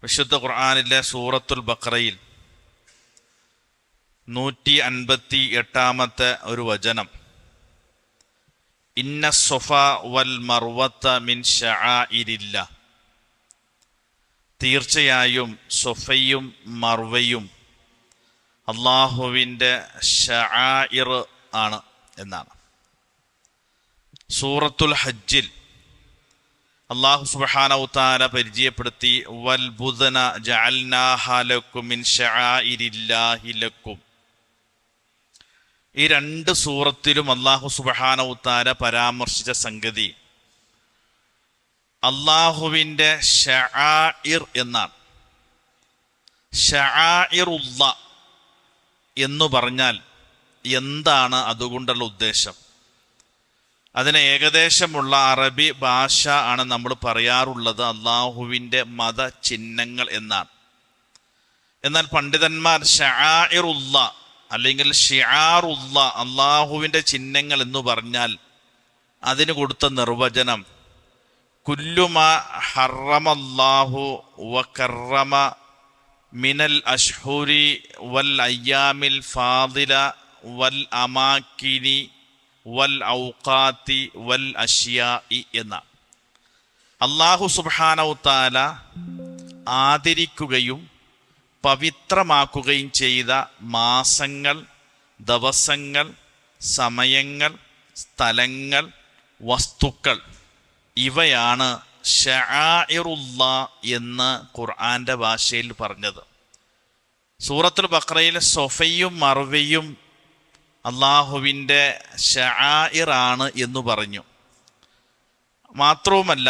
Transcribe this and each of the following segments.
വിശുദ്ധ ഖുർആനിലെ സൂറത്തുൽ ബഖറയിൽ 158 ഒരു വചനം, ഇന്ന സ്വഫ വൽ മർവത്ത മിൻ ശആഇരില്ലാഹ്, തീർച്ചയായും സ്വഫയും മർവയും അള്ളാഹുവിൻ്റെ ശആഇർ ആണ് എന്നാണ്. സൂറത്തുൽ ഹജ്ജിൽ അല്ലാഹു സുബ്ഹാനഹു തആല പരിചയപ്പെടുത്തി, വൽ ബുദന ജഅൽനാഹാ ലക്കും മിൻ ശആഇരില്ലാഹി ലക്കും. ഈ രണ്ട് സൂറത്തിലും അല്ലാഹു സുബ്ഹാനഹു തആല പരാമർശിച്ച സംഗതി അള്ളാഹുവിൻ്റെ ശആഇർ എന്നാണ്. ശആഇറുല്ലാഹ് എന്ന് പറഞ്ഞാൽ എന്താണ് അതുകൊണ്ടുള്ള ഉദ്ദേശം? അതിന് ഏകദേശമുള്ള അറബി ഭാഷ ആണ് നമ്മൾ പറയാറുള്ളത് അള്ളാഹുവിൻ്റെ മതചിഹ്നങ്ങൾ എന്നാണ്. എന്നാൽ പണ്ഡിതന്മാർ ശആഇറുല്ലാഹ് അല്ലെങ്കിൽ ശിആറുല്ലാഹ്, അള്ളാഹുവിൻ്റെ ചിഹ്നങ്ങൾ എന്ന് പറഞ്ഞാൽ അതിന് കൊടുത്ത നിർവചനം, കുല്ലു മാ ഹറമല്ലാഹു വകറമ മിനൽ അശ്ഹുരി വൽ അയ്യാമിൽ ഫാദില വൽ അമാകിനി വൽ ഔഖാത്തി വൽ അഷ്യാഇ എന്ന അല്ലാഹു സുബ്ഹാനഹു തആല ആദരിക്കുകയും പവിത്രമാക്കുകയും ചെയ്ത മാസങ്ങൾ, ദിവസങ്ങൾ, സമയങ്ങൾ, സ്ഥലങ്ങൾ, വസ്തുക്കൾ, ഇവയാണ് ശആഇറുല്ലാഹ് എന്ന് ഖുർആന്റെ ഭാഷയിൽ പറഞ്ഞത്. സൂറത്തുൽ ബഖറയിൽ സ്വഫയും മർവയും അള്ളാഹുവിൻ്റെ ശആഇറാണ് എന്ന് പറഞ്ഞു. മാത്രവുമല്ല,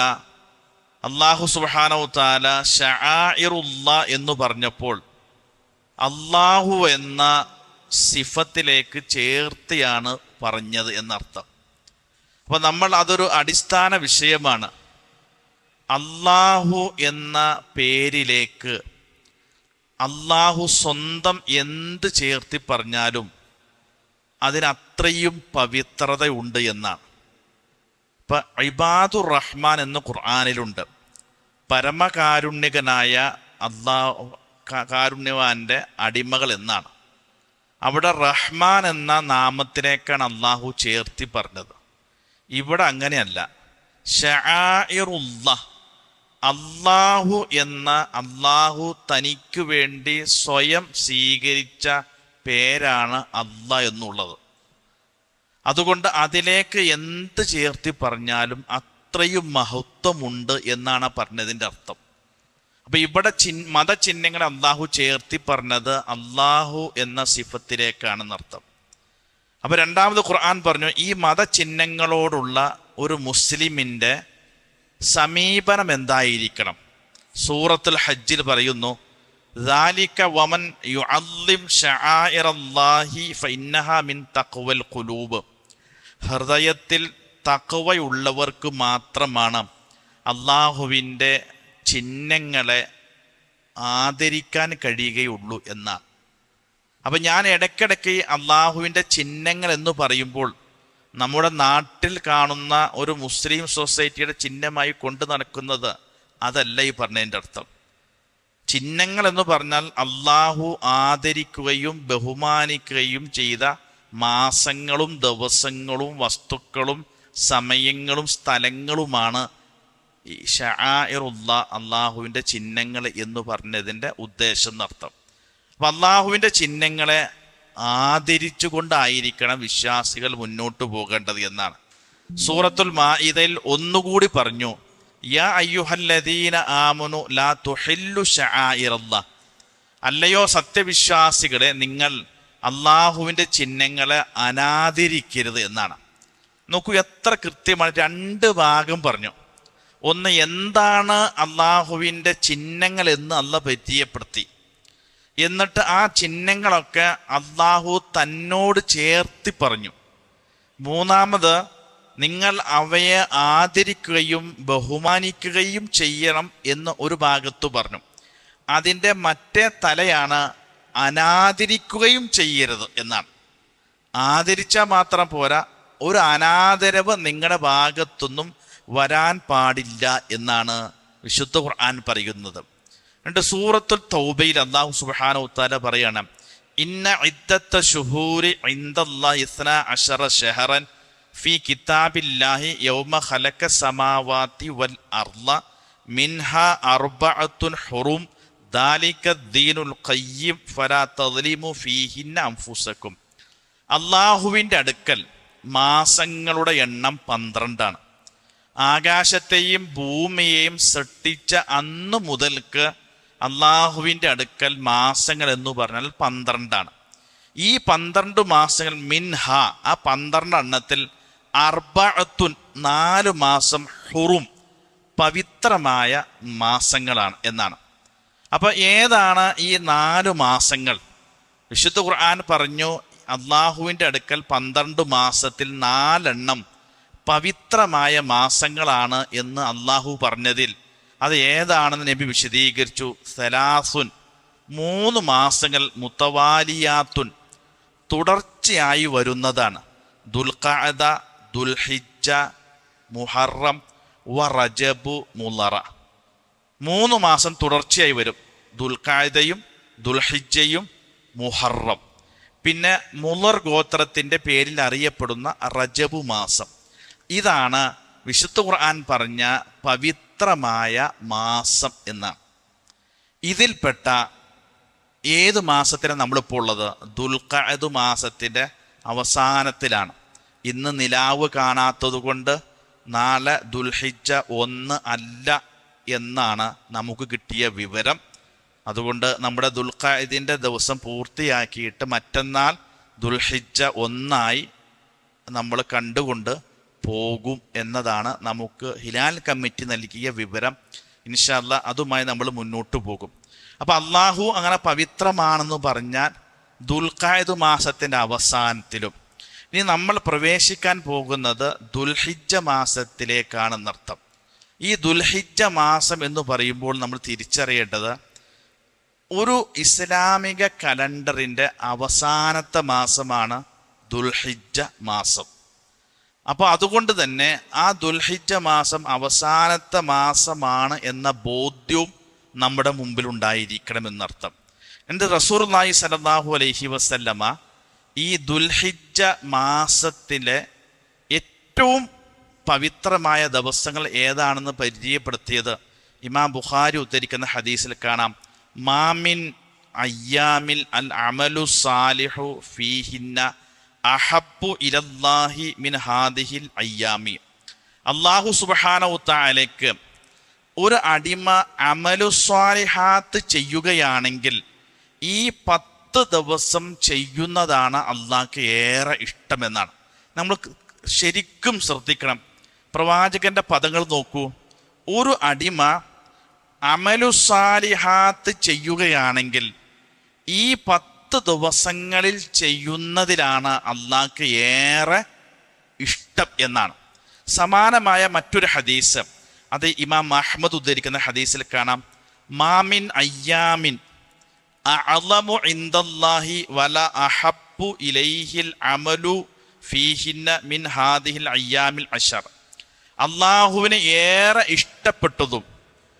അള്ളാഹു സുബ്ഹാനഹു തആല ശആഇറുല്ലാഹ് എന്ന് പറഞ്ഞപ്പോൾ അള്ളാഹു എന്ന സിഫത്തിലേക്ക് ചേർത്തിയാണ് പറഞ്ഞത് എന്നർത്ഥം. അപ്പോൾ നമ്മൾ അതൊരു അടിസ്ഥാന വിഷയമാണ്. അള്ളാഹു എന്ന പേരിലേക്ക് അള്ളാഹു സ്വന്തം എന്ത് ചേർത്തി പറഞ്ഞാലും അതിനത്രയും പവിത്രതയുണ്ട് എന്നാണ്. ഇപ്പം ഇബാദുർ റഹ്മാൻ എന്ന് ഖുർആനിലുണ്ട്. പരമകാരുണ്യകനായ കാരുണ്യവാന്റെ അടിമകൾ എന്നാണ്. അവിടെ റഹ്മാൻ എന്ന നാമത്തിലേക്കാണ് അള്ളാഹു ചേർത്തി പറഞ്ഞത്. ഇവിടെ അങ്ങനെയല്ല. ശആഇറുല്ലാഹ്, അള്ളാഹു എന്ന അള്ളാഹു തനിക്ക് വേണ്ടി സ്വയം സ്വീകരിച്ച പേരാണ് അല്ലാഹ് എന്നുള്ളത്. അതുകൊണ്ട് അതിലേക്ക് എന്ത് ചേർത്തി പറഞ്ഞാലും അത്രയും മഹത്വമുണ്ട് എന്നാണ് പറഞ്ഞതിൻ്റെ അർത്ഥം. അപ്പം ഇവിടെ മതചിഹ്നങ്ങൾ അള്ളാഹു ചേർത്തി പറഞ്ഞത് അള്ളാഹു എന്ന സിഫത്തിലേക്കാണെന്നർത്ഥം. അപ്പം രണ്ടാമത് ഖുർആൻ പറഞ്ഞു, ഈ മതചിഹ്നങ്ങളോടുള്ള ഒരു മുസ്ലിമിൻ്റെ സമീപനം എന്തായിരിക്കണം? സൂറത്തുൽ ഹജ്ജിൽ പറയുന്നു, ذَلِكَ وَمَنْ يُعَظِّمْ شَعَائِرَ اللَّهِ فَإِنَّهَا مِنْ تَقْوَى الْقُلُوبِ. ഹൃദയത്തിൽ തഖ്വയുള്ളവർക്ക് മാത്രമാണ് അള്ളാഹുവിൻ്റെ ചിഹ്നങ്ങളെ ആദരിക്കാൻ കഴിയുകയുള്ളൂ എന്നാണ്. അപ്പം ഞാൻ ഇടയ്ക്കിടയ്ക്ക് അള്ളാഹുവിൻ്റെ ചിഹ്നങ്ങൾ എന്ന് പറയുമ്പോൾ നമ്മുടെ നാട്ടിൽ കാണുന്ന ഒരു മുസ്ലിം സൊസൈറ്റിയുടെ ചിഹ്നമായി കൊണ്ടു നടക്കുന്നത് അതല്ല ഈ പറഞ്ഞതിൻ്റെ അർത്ഥം. ചിഹ്നങ്ങൾ എന്ന് പറഞ്ഞാൽ അള്ളാഹു ആദരിക്കുകയും ബഹുമാനിക്കുകയും ചെയ്ത മാസങ്ങളും ദിവസങ്ങളും വസ്തുക്കളും സമയങ്ങളും സ്ഥലങ്ങളുമാണ് ഈ ശആഇറുല്ലാഹ്, അള്ളാഹുവിൻ്റെ ചിഹ്നങ്ങൾ എന്ന് പറഞ്ഞതിൻ്റെ ഉദ്ദേശം എന്നർത്ഥം. അപ്പം അള്ളാഹുവിൻ്റെ ചിഹ്നങ്ങളെ ആദരിച്ചുകൊണ്ടായിരിക്കണം വിശ്വാസികൾ മുന്നോട്ട് പോകേണ്ടത് എന്നാണ്. സൂറത്തുൽ മാഇദയിൽ ഒന്നുകൂടി പറഞ്ഞു, യാ അയ്യുഹല്ലദീന ആമനു ലാ തുഹില്ലു ശആഇറല്ലാഹ്, അല്ലയോ സത്യവിശ്വാസികളെ, നിങ്ങൾ അള്ളാഹുവിൻ്റെ ചിഹ്നങ്ങളെ അനാദരിക്കരുത് എന്നാണ്. നോക്കൂ എത്ര കൃത്യമാണ്. രണ്ട് ഭാഗം പറഞ്ഞു. ഒന്ന്, എന്താണ് അള്ളാഹുവിൻ്റെ ചിഹ്നങ്ങൾ എന്ന് അള്ളാഹ് പരിചയപ്പെടുത്തി. എന്നിട്ട് ആ ചിഹ്നങ്ങളൊക്കെ അള്ളാഹു തന്നോട് ചേർത്തി പറഞ്ഞു. മൂന്നാമത്, നിങ്ങൾ അവയെ ആദരിക്കുകയും ബഹുമാനിക്കുകയും ചെയ്യണം എന്ന് ഒരു ഭാഗത്ത് പറഞ്ഞു. അതിൻ്റെ മറ്റേ തലയാണ് അനാദരിക്കുകയും ചെയ്യരുത് എന്നാണ്. ആദരിച്ചാൽ മാത്രം പോരാ, ഒരു അനാദരവ് നിങ്ങളുടെ ഭാഗത്തൊന്നും വരാൻ പാടില്ല എന്നാണ് വിശുദ്ധ ഖുർആൻ പറയുന്നത്. എന്നിട്ട് സൂറത്തുൽ തൗബയിൽ അല്ലാഹു സുബ്ഹാനഹു വ തആല പറയാണ്, ഇന്ന ഇദ്ദത്ത ശുഹൂരി ഇൻദല്ലാഹി 12 ശഹറൻ ഫീ കിതാബില്ലാഹി യൗമ ഖലഖ സമാവാതി വൽ അർള മിൻഹാ അർബഅത്തുൻ ഹുറും ദാലിക ദീനുൽ ഖയ്യിം ഫലാ തദ്ലിമു ഫീഹിന്ന അൻഫുസകും. അള്ളാഹുവിൻ്റെ അടുക്കൽ മാസങ്ങളുടെ എണ്ണം 12. ആകാശത്തെയും ഭൂമിയെയും സൃഷ്ടിച്ച അന്ന് മുതൽക്ക് അള്ളാഹുവിൻ്റെ അടുക്കൽ മാസങ്ങൾ എന്ന് പറഞ്ഞാൽ 12. ഈ 12 മാസങ്ങൾ മിൻഹ, ആ 12 എണ്ണത്തിൽ അർബഅത്തുൻ 4 മാസം ഹുറും പവിത്രമായ മാസങ്ങളാണ് എന്നാണ്. അപ്പൊ ഏതാണ് ഈ 4 മാസങ്ങൾ? വിശുദ്ധ ഖുർആൻ പറഞ്ഞു, അള്ളാഹുവിൻ്റെ അടുക്കൽ 12 മാസത്തിൽ 4 എണ്ണം പവിത്രമായ മാസങ്ങളാണ് എന്ന് അള്ളാഹു പറഞ്ഞതിൽ അത് ഏതാണെന്ന് നബി വിശദീകരിച്ചു. സലാസുൻ 3 മാസങ്ങൾ മുത്തവാലിയാത്തുൻ തുടർച്ചയായി വരുന്നതാണ്. ദുൽഖഅദ, ദുൽഹിജ്ജ, മുഹറം വ റജബു മുളറ. 3 മാസം തുടർച്ചയായി വരും. ദുൽഖഅദയും ദുൽഹിജ്ജയും മുഹറം. പിന്നെ മുളർ ഗോത്രത്തിൻ്റെ പേരിൽ അറിയപ്പെടുന്ന റജബു മാസം. ഇതാണ് വിശുദ്ധ ഖുർആൻ പറഞ്ഞ പവിത്രമായ മാസം എന്നാണ്. ഇതിൽപ്പെട്ട ഏത് മാസത്തിലാണ് നമ്മളിപ്പോൾ ഉള്ളത്? ദുൽഖഅദ് മാസത്തിൻ്റെ അവസാനത്തിലാണ്. ഇന്ന് നിലാവ് കാണാത്തത് കൊണ്ട് നാളെ ദുൽഹിജ്ജ 1 അല്ല എന്നാണ് നമുക്ക് കിട്ടിയ വിവരം. അതുകൊണ്ട് നമ്മുടെ ദുൽഖഅദിൻ്റെ ദിവസം പൂർത്തിയാക്കിയിട്ട് മറ്റന്നാൾ ദുൽഹിജ്ജ 1 നമ്മൾ കണ്ടുകൊണ്ട് പോകും എന്നതാണ് നമുക്ക് ഹിലാൽ കമ്മിറ്റി നൽകിയ വിവരം. ഇൻഷാ അല്ലാഹ് അതുമായി നമ്മൾ മുന്നോട്ട് പോകും. അപ്പം അള്ളാഹു അങ്ങനെ പവിത്രമാണെന്ന് പറഞ്ഞാൽ ദുൽഖഅദ് മാസത്തിൻ്റെ അവസാനത്തിലും. ഇനി നമ്മൾ പ്രവേശിക്കാൻ പോകുന്നത് ദുൽഹിജ്ജ മാസത്തിലേക്കാണെന്നർത്ഥം. ഈ ദുൽഹിജ്ജ മാസം എന്ന് പറയുമ്പോൾ നമ്മൾ തിരിച്ചറിയേണ്ടത് ഒരു ഇസ്ലാമിക കലണ്ടറിൻ്റെ അവസാനത്തെ മാസമാണ് ദുൽഹിജ്ജ മാസം. അപ്പോൾ അതുകൊണ്ട് തന്നെ ആ ദുൽഹിജ്ജ മാസം അവസാനത്തെ മാസമാണ് എന്ന ബോധ്യവും നമ്മുടെ മുമ്പിൽ ഉണ്ടായിരിക്കണമെന്നർത്ഥം. എൻ്റെ റസൂലുള്ളാഹി സ്വല്ലല്ലാഹു അലൈഹി വസല്ലമ ഈ ദുൽഹിജ്ജ മാസത്തിലെ ഏറ്റവും പവിത്രമായ ദിവസങ്ങൾ ഏതാണെന്ന് പരിചയപ്പെടുത്തിയത് ഇമാം ബുഖാരി ഉദ്ധരിക്കുന്ന ഹദീസിൽ കാണാം. മാമിൻ അയ്യാമിൽ അൽ അമലു സാലിഹു ഫീഹിന്ന അഹബ്ബു ഇലല്ലാഹി മിൻ ഹാദിഹിൽ അയ്യാമി. അല്ലാഹു സുബ്ഹാനഹു തആലയ്ക്ക് ഒരു അടിമ അമലു സ്വാലിഹാത്ത് ചെയ്യുകയാണെങ്കിൽ ഈ 10 ദിവസം ചെയ്യുന്നതാണ് അള്ളാഹ്ക്ക് ഏറെ ഇഷ്ടമെന്നാണ്. നമ്മൾ ശരിക്കും ശ്രദ്ധിക്കണം. പ്രവാചകന്റെ പദങ്ങൾ നോക്കൂ. ഒരു അടിമ അമലു സ്വാലിഹാത്ത് ചെയ്യുകയാണെങ്കിൽ ഈ 10 ദിവസങ്ങളിൽ ചെയ്യുന്നതിലാണ് അള്ളാഹ്ക്ക് ഏറെ ഇഷ്ടം എന്നാണ്. സമാനമായ മറ്റൊരു ഹദീസ്, അത് ഇമാം അഹ്മദ് ഉദ്ധരിക്കുന്ന ഹദീസിൽ കാണാം. മാമിൻ അയ്യാമിൻ അഅളമു ഇൻദല്ലാഹി വല അഹബ്ബു ഇലൈഹിൽ അമലു ഫീഹിന്ന മിൻ ഹാദിഹിൽ അയ്യാമിൽ അശർ. അള്ളാഹുവിനെ ഏറെ ഇഷ്ടപ്പെട്ടതും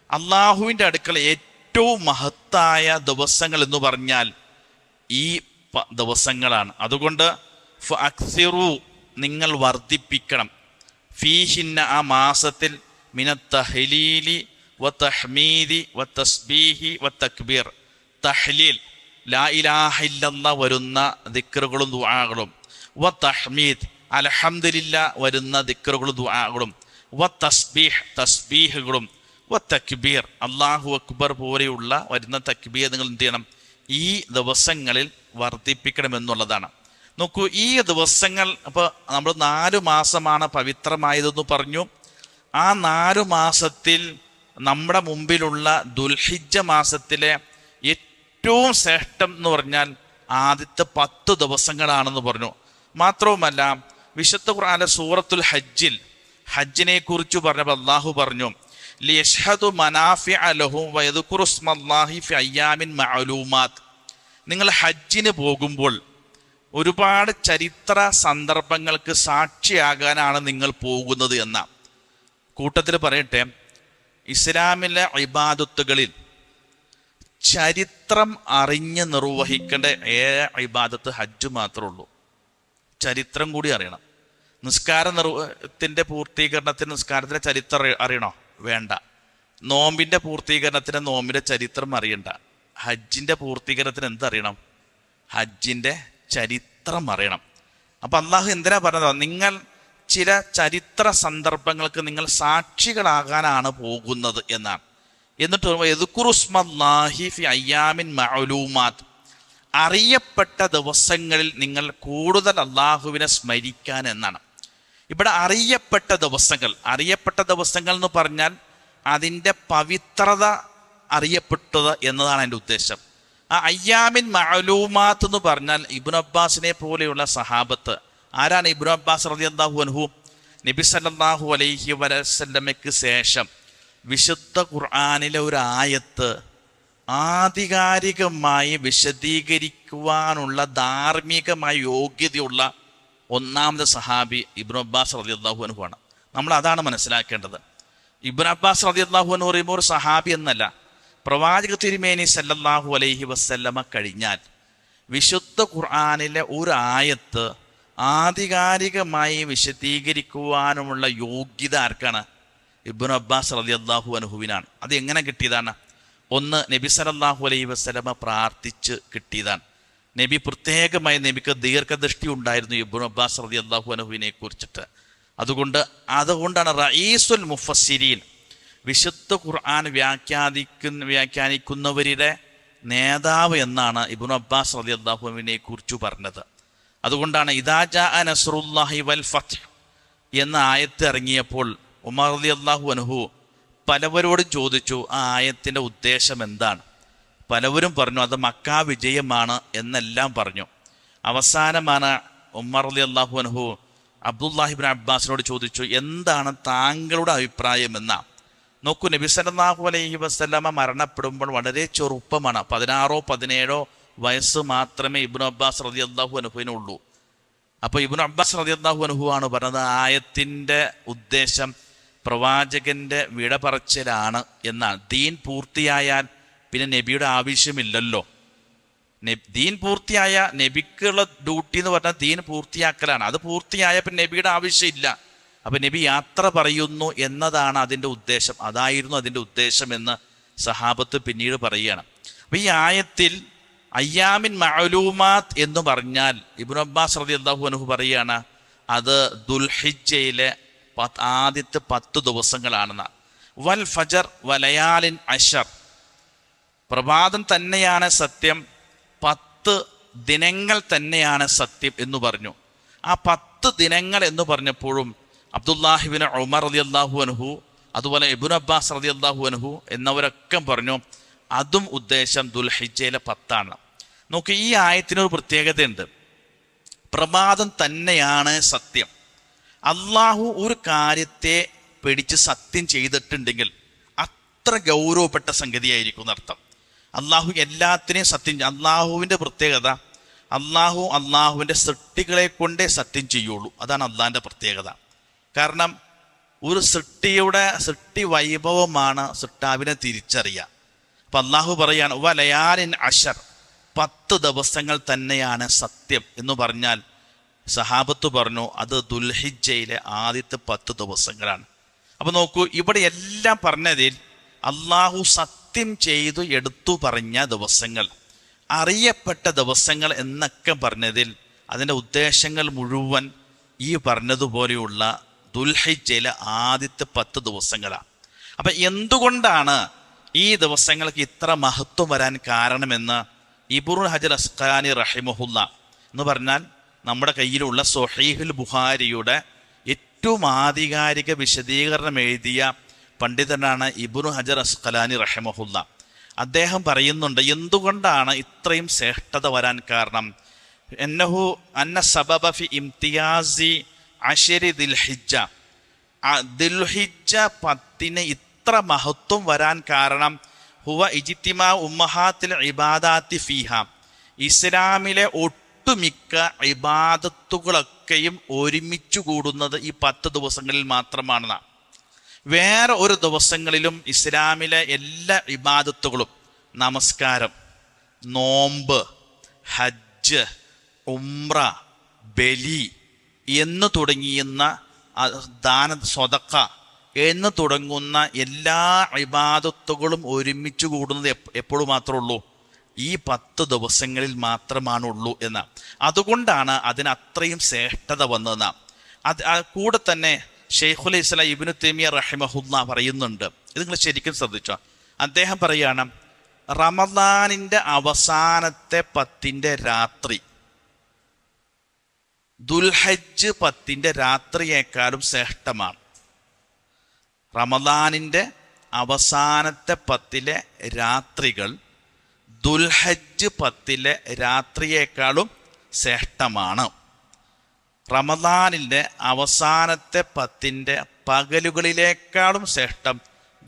അള്ളാഹുവിൻ്റെ അടുക്കൽ ഏറ്റവും മഹത്തായ ദിവസങ്ങൾ എന്ന് പറഞ്ഞാൽ ഈ ദിവസങ്ങളാണ്. അതുകൊണ്ട് ഫഅക്സിറു, നിങ്ങൾ വർദ്ധിപ്പിക്കണം, ഫീഹിന്ന, ആ മാസത്തിൽ, മിനത്തഹ്ലീലി വതഹ്മീദി വതസ്ബീഹി വതക്ബീർ. തഹ്ലീൽ, ലാ ഇലാഹ ഇല്ലല്ലാഹ് വരുന്ന ദിക്റുകളും ദുആകളും, വതഹ്മീദ്, അൽഹംദുലില്ലാ വരുന്ന ദിക്റുകളും ദുആകളും, വതസ്ബീഹ്, തസ്ബീഹുകളും, വതക്ബീർ, അല്ലാഹു അക്ബർ പോലെയുള്ള വരുന്ന തക്ബീർ നിങ്ങൾ എന്ത് ചെയ്യണം? ഈ ദിവസങ്ങളിൽ വർദ്ധിപ്പിക്കണമെന്നുള്ളതാണ്. നോക്കൂ, ഈ ദിവസങ്ങൾ അപ്പോൾ നമ്മൾ 4 മാസമാണ് പവിത്രമായതെന്ന് പറഞ്ഞു. ആ 4 മാസത്തിൽ നമ്മുടെ മുമ്പിലുള്ള ദുൽഹിജ്ജ മാസത്തിലെ ഏറ്റവും ശ്രേഷ്ഠം എന്ന് പറഞ്ഞാൽ ആദ്യത്തെ 10 ദിവസങ്ങളാണെന്ന് പറഞ്ഞു. മാത്രവുമല്ല, വിശുദ്ധ ഖുർആനിലെ സൂറത്തുൽ ഹജ്ജിനെ കുറിച്ച് പറഞ്ഞപ്പോൾ അള്ളാഹു പറഞ്ഞു, ലിയശ്ഹദു മനാഫിഅ ലഹും വയദ്കുറു സ്മല്ലാഹി ഫി അയ്യാമിൻ മഅലൂമാത്ത്. നിങ്ങൾ ഹജ്ജിന് പോകുമ്പോൾ ഒരുപാട് ചരിത്ര സന്ദർഭങ്ങൾക്ക് സാക്ഷിയാകാനാണ് നിങ്ങൾ പോകുന്നത് എന്ന കൂട്ടത്തിൽ പറയട്ടെ, ഇസ്ലാമിലെ ഇബാദത്തുകളിൽ ചരിത്രം അറിഞ്ഞ് നിർവഹിക്കേണ്ട ഇബാദത്ത് ഹജ്ജ് മാത്രമേ ഉള്ളൂ. ചരിത്രം കൂടി അറിയണം. നിസ്കാരത്തിൻ്റെ പൂർത്തീകരണത്തിന് നിസ്കാരത്തിൻ്റെ ചരിത്രം അറിയണോ? വേണ്ട. നോമ്പിൻ്റെ പൂർത്തീകരണത്തിന് നോമ്പിൻ്റെ ചരിത്രം അറിയണ്ട. ഹജ്ജിൻ്റെ പൂർത്തീകരണത്തിന് എന്തറിയണം? ഹജ്ജിൻ്റെ ചരിത്രം അറിയണം. അപ്പം അള്ളാഹു എന്തിനാ പറഞ്ഞത്? നിങ്ങൾ ചില ചരിത്ര സന്ദർഭങ്ങൾക്ക് നിങ്ങൾ സാക്ഷികളാകാനാണ് പോകുന്നത് എന്നാണ്. എന്നിട്ട് യദ്കുറുസ്മല്ലാഹി ഫി അയ്യാമിൻ മഅലൂമാത്ത്, അറിയപ്പെട്ട ദിവസങ്ങളിൽ നിങ്ങൾ കൂടുതൽ അള്ളാഹുവിനെ സ്മരിക്കാൻ എന്നാണ്. ഇവിടെ അറിയപ്പെട്ട ദിവസങ്ങൾ എന്ന് പറഞ്ഞാൽ അതിൻ്റെ പവിത്രത അറിയപ്പെട്ടത് എന്നതാണ് എൻ്റെ ഉദ്ദേശം. ആ അയ്യാമിൻ മഅലൂമാത്ത് എന്ന് പറഞ്ഞാൽ ഇബ്നു അബ്ബാസിനെ പോലെയുള്ള സഹാബത്ത്. ആരാണ് ഇബ്നു അബ്ബാസ് റളിയല്ലാഹു അൻഹു? നബി സല്ലല്ലാഹു അലൈഹി വസല്ലമയ്ക്ക് ശേഷം വിശുദ്ധ ഖുർആനിലെ ഒരു ആയത്ത് ആധികാരികമായി വിശദീകരിക്കുവാനുള്ള ധാർമ്മികമായ യോഗ്യതയുള്ള ഒന്നാമത്തെ സഹാബി ഇബ്നു അബ്ബാസ് റളിയല്ലാഹു അൻഹു ആണ്. നമ്മൾ അതാണ് മനസ്സിലാക്കേണ്ടത്. ഇബ്നു അബ്ബാസ് റളിയല്ലാഹു അൻഹു പറയുമ്പോൾ ഒരു സഹാബി എന്നല്ല, പ്രവാചക തിരുമേനി സല്ലല്ലാഹു അലൈഹി വസല്ലമ കഴിഞ്ഞാൽ വിശുദ്ധ ഖുർആനിലെ ഒരു ആയത്ത് ആധികാരികമായി വിശദീകരിക്കുവാനുമുള്ള യോഗ്യത ആർക്കാണ്? ഇബ്നു അബ്ബാസ് റളിയല്ലാഹു അൻഹുവിനാണ്. അത് എങ്ങനെ കിട്ടിയതാണ്? ഒന്ന്, നബി സല്ലല്ലാഹു അലൈഹി വസല്ലമ പ്രാർത്ഥിച്ച് കിട്ടിയതാണ്. നബി പ്രത്യേകമായി, നബിക്ക് ദീർഘദൃഷ്ടി ഉണ്ടായിരുന്നു ഇബ്നു അബ്ബാസ് റളിയല്ലാഹു അൻഹുവിനെ കുറിച്ചിട്ട്. അതുകൊണ്ടാണ് റഈസുൽ മുഫസ്സിരീൻ, വിശുദ്ധ ഖുർആൻ വ്യാഖ്യാനിക്കുന്നവരുടെ നേതാവ് എന്നാണ് ഇബ്നു അബ്ബാസ് റളിയല്ലാഹു അൻഹുവിനെ കുറിച്ച് പറഞ്ഞത്. അതുകൊണ്ടാണ് ഇദാ ജാഅ നസ്റുല്ലാഹി വൽ ഫത്ഹ് എന്ന ആയത്ത് ഇറങ്ങിയപ്പോൾ ഉമർ റളിയല്ലാഹു അൻഹു പലവരോടും ചോദിച്ചു, ആ ആയത്തിൻ്റെ ഉദ്ദേശം എന്താണ്? പലവരും പറഞ്ഞു അത് മക്കാ വിജയമാണ് എന്നെല്ലാം പറഞ്ഞു. അവസാനമാണ് ഉമർ റളിയല്ലാഹു അൻഹു അബ്ദുല്ലാഹി ഇബ്നു അബ്ബാസിനോട് ചോദിച്ചു, എന്താണ് താങ്കളുടെ അഭിപ്രായം എന്നാ. നോക്കൂ, നബി സല്ലല്ലാഹു അലൈഹി വസല്ലമ മരണപ്പെടുമ്പോൾ വളരെ ചെറുപ്പമാണ്, 16-17 വയസ്സ് മാത്രമേ ഇബ്നു അബ്ബാസ് റളിയല്ലാഹു അൻഹുവിനുള്ളൂ. അപ്പോൾ ഇബ്നു അബ്ബാസ് റളിയല്ലാഹു അൻഹു ആണ് പറഞ്ഞത് ആയത്തിൻ്റെ ഉദ്ദേശം പ്രവാചകന്റെ വിട പറച്ചിലാണ് എന്നാണ്. ദീൻ പൂർത്തിയായാൽ പിന്നെ നബിയുടെ ആവശ്യമില്ലല്ലോ. ദീൻ പൂർത്തിയായ നബിക്കുള്ള ഡ്യൂട്ടി എന്ന് പറഞ്ഞാൽ ദീൻ പൂർത്തിയാക്കലാണ്. അത് പൂർത്തിയായ പിന്നെ നബിയുടെ ആവശ്യമില്ല. അപ്പം നബി യാത്ര പറയുന്നു എന്നതാണ് അതിൻ്റെ ഉദ്ദേശം. അതായിരുന്നു അതിൻ്റെ ഉദ്ദേശം എന്ന് സഹാബത്ത് പിന്നീട് പറയുകയാണ്. അപ്പം ഈ ആയത്തിൽ അയ്യാമിൻ മഅലൂമാത്ത് എന്ന് പറഞ്ഞാൽ ഇബ്നു അബ്ബാസ് റളിയല്ലാഹു അൻഹു പറയുകയാണ് അത് ദുൽഹിജ്ജയിലെ ആദ്യത്തെ 10 ദിവസങ്ങളാണെന്ന്. വൽ ഫജർ വലയാലിൻ അശർ, പ്രഭാതം തന്നെയാണ് സത്യം, 10 ദിനങ്ങൾ തന്നെയാണ് സത്യം എന്ന് പറഞ്ഞു. ആ 10 ദിനങ്ങൾ എന്ന് പറഞ്ഞപ്പോഴും അബ്ദുല്ലാഹി ഇബ്നു ഉമർ റളിയല്ലാഹു അൻഹു അതുപോലെ ഇബ്നു അബ്ബാസ് റളിയല്ലാഹു അൻഹു എന്നവരൊക്കെ പറഞ്ഞു അതും ഉദ്ദേശം ദുൽഹിജ്ജയിലെ 10 നോക്കി, ഈ ആയത്തിനൊരു പ്രത്യേകതയുണ്ട്. പ്രഭാതം തന്നെയാണ് സത്യം. അള്ളാഹു ഒരു കാര്യത്തെ പിടിച്ച് സത്യം ചെയ്തിട്ടുണ്ടെങ്കിൽ അത്ര ഗൗരവപ്പെട്ട സംഗതിയായിരിക്കും എന്നർത്ഥം. അള്ളാഹു എല്ലാത്തിനെയും സത്യം. അള്ളാഹുവിൻ്റെ പ്രത്യേകത, അള്ളാഹുവിൻ്റെ സൃഷ്ടികളെ കൊണ്ടേ സത്യം ചെയ്യുള്ളൂ. അതാണ് അള്ളാഹിൻ്റെ പ്രത്യേകത. കാരണം ഒരു സൃഷ്ടി വൈഭവമാണ് സൃഷ്ടാവിനെ തിരിച്ചറിയുക. അപ്പം അള്ളാഹു പറയാണ് വലയാലിൻ അശർ, 10 ദിവസങ്ങൾ തന്നെയാണ് സത്യം എന്ന് പറഞ്ഞാൽ സഹാബത്ത് പറഞ്ഞു അത് ദുൽഹിജ്ജയിലെ ആദ്യത്തെ 10 ദിവസങ്ങളാണ്. അപ്പം നോക്കൂ, ഇവിടെ എല്ലാം പറഞ്ഞതിൽ അള്ളാഹു സത്യം ചെയ്തു എടുത്തു പറഞ്ഞ ദിവസങ്ങൾ, അറിയപ്പെട്ട ദിവസങ്ങൾ എന്നൊക്കെ പറഞ്ഞതിൽ അതിൻ്റെ ഉദ്ദേശങ്ങൾ മുഴുവൻ ഈ പറഞ്ഞതുപോലെയുള്ള ദുൽഹിജ്ജയിലെ ആദ്യത്തെ 10 ദിവസങ്ങളാണ്. അപ്പം എന്തുകൊണ്ടാണ് ഈ ദിവസങ്ങൾക്ക് ഇത്ര മഹത്വം വരാൻ കാരണമെന്ന് ഇബ്നു ഹജർ അസ്ഖലാനി റഹിമഹുല്ല എന്ന് പറഞ്ഞാൽ നമ്മുടെ കയ്യിലുള്ള സ്വഹീഹുൽ ബുഖാരിയുടെ ഏറ്റവും ആധികാരിക വിശദീകരണം എഴുതിയ പണ്ഡിതനാണ് ഇബ്നു ഹജർ അസ്ഖലാനി റഹിമഹുല്ല. അദ്ദേഹം പറയുന്നുണ്ട് എന്തുകൊണ്ടാണ് ഇത്രയും ശ്രേഷ്ഠത വരാൻ കാരണം. അന്ന സബബ ഫി ഇംതിയാസി അശരി ദിൽഹിജ്ജ, ദിൽഹിജ്ജ 10 ഇത്ര മഹത്വം വരാൻ കാരണം ഹുവ ഇജ്തിമാ ഉമ്മഹാത്തിൽ ഇബാദാത്തി ഫീഹ, ഇസ്ലാമിലെ ഒട്ടുമിക്ക ഇബാദത്തുകളൊക്കെയും ഒരുമിച്ച് കൂടുന്നത് ഈ 10 ദിവസങ്ങളിൽ മാത്രമാണെന്നാണ്. വേറെ ഒരു ദിവസങ്ങളിലും ഇസ്ലാമിലെ എല്ലാ ഇബാദത്തുകളും നമസ്കാരം, നോമ്പ്, ഹജ്ജ്, ഉംറ, ബലി എന്ന് തുടങ്ങിയുന്ന ദാന, സ്വതക്ക എന്ന് തുടങ്ങുന്ന എല്ലാ ഇബാദത്തുകളും ഒരുമിച്ച് കൂടുന്നത് എപ്പോഴും മാത്രമേ ഉള്ളൂ? ഈ 10 ദിവസങ്ങളിൽ മാത്രമാണുള്ളൂ എന്ന. അതുകൊണ്ടാണ് അതിന് അത്രയും ശ്രേഷ്ഠത വന്നതെന്ന. കൂടെ തന്നെ ഷെയ്ഖുൽ ഇസ്ലാം ഇബ്നു തൈമിയ്യ റഹിമഹുല്ലാ പറയുന്നുണ്ട്. ഇത് നിങ്ങൾ ശരിക്കും ശ്രദ്ധിച്ചോ. അദ്ദേഹം പറയാണ്, റമദാനിൻ്റെ അവസാനത്തെ 10ന്റെ രാത്രി ദുൽഹജ്ജ് 10ന്റെ രാത്രിയേക്കാളും ശ്രേഷ്ഠമാണ്. റമദാനിൻ്റെ അവസാനത്തെ 10ലെ രാത്രികൾ ദുൽഹജ്ജ് 10ലെ രാത്രിയേക്കാളും ശ്രേഷ്ഠമാണ്. റമദാനിൻ്റെ അവസാനത്തെ 10ന്റെ പകലുകളിലേക്കാളും ശ്രേഷ്ഠം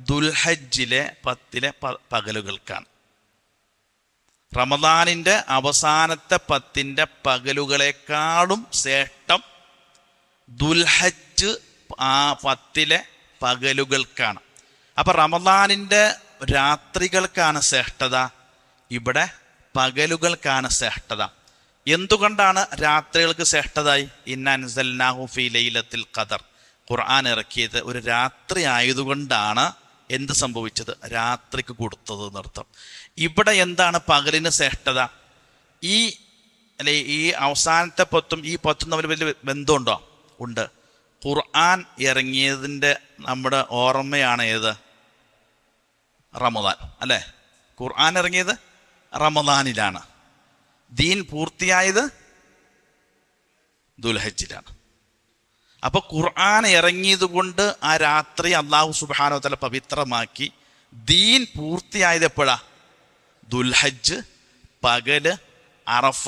ദുൽഹജ്ജിലെ 10ലെ പകലുകൾക്കാണ്. റമദാനിൻ്റെ അവസാനത്തെ 10ന്റെ പകലുകളെക്കാളും ശ്രേഷ്ഠം ദുൽഹജ്ജ് 10ലെ പകലുകൾക്കാണ്. അപ്പം റമദാനിൻ്റെ രാത്രികൾക്കാണ് ശ്രേഷ്ഠത, ഇവിടെ പകലുകൾക്കാണ് ശ്രേഷ്ഠത. എന്തുകൊണ്ടാണ് രാത്രികൾക്ക് ശ്രേഷ്ഠതായി? ഇന്നാ അൻസൽനാഹു ഫീ ലൈലത്തുൽ ഖദർ, ഖുർആൻ ഇറക്കിയത് ഒരു രാത്രി ആയതുകൊണ്ടാണ് എന്ത് സംഭവിച്ചത്? രാത്രിക്ക് കൊടുത്തത് എന്നർത്ഥം. ഇവിടെ എന്താണ് പകലിന് ശ്രേഷ്ഠത? ഈ അവസാനത്തെ 10ഉം ഈ 10ഉം തമ്മിൽ വലിയ ബന്ധമുണ്ടോ? ഉണ്ട്. ഖുർആൻ ഇറങ്ങിയതിൻ്റെ നമ്മുടെ ഓർമ്മയാണ് ഏത്? റമദാൻ അല്ലേ? ഖുർആൻ ഇറങ്ങിയത് റമദാനിലാണ്. ദീൻ പൂർത്തിയായത് ദുൽഹജ്ജിലാണ്. അപ്പോൾ ഖുർആൻ ഇറങ്ങിയത് കൊണ്ട് ആ രാത്രി അല്ലാഹു സുബ്ഹാനഹു വ തആല പവിത്രമാക്കി. ദീൻ പൂർത്തിയായത് എപ്പോഴാ? ദുൽഹജ്ജ്, പകല്, അറഫ,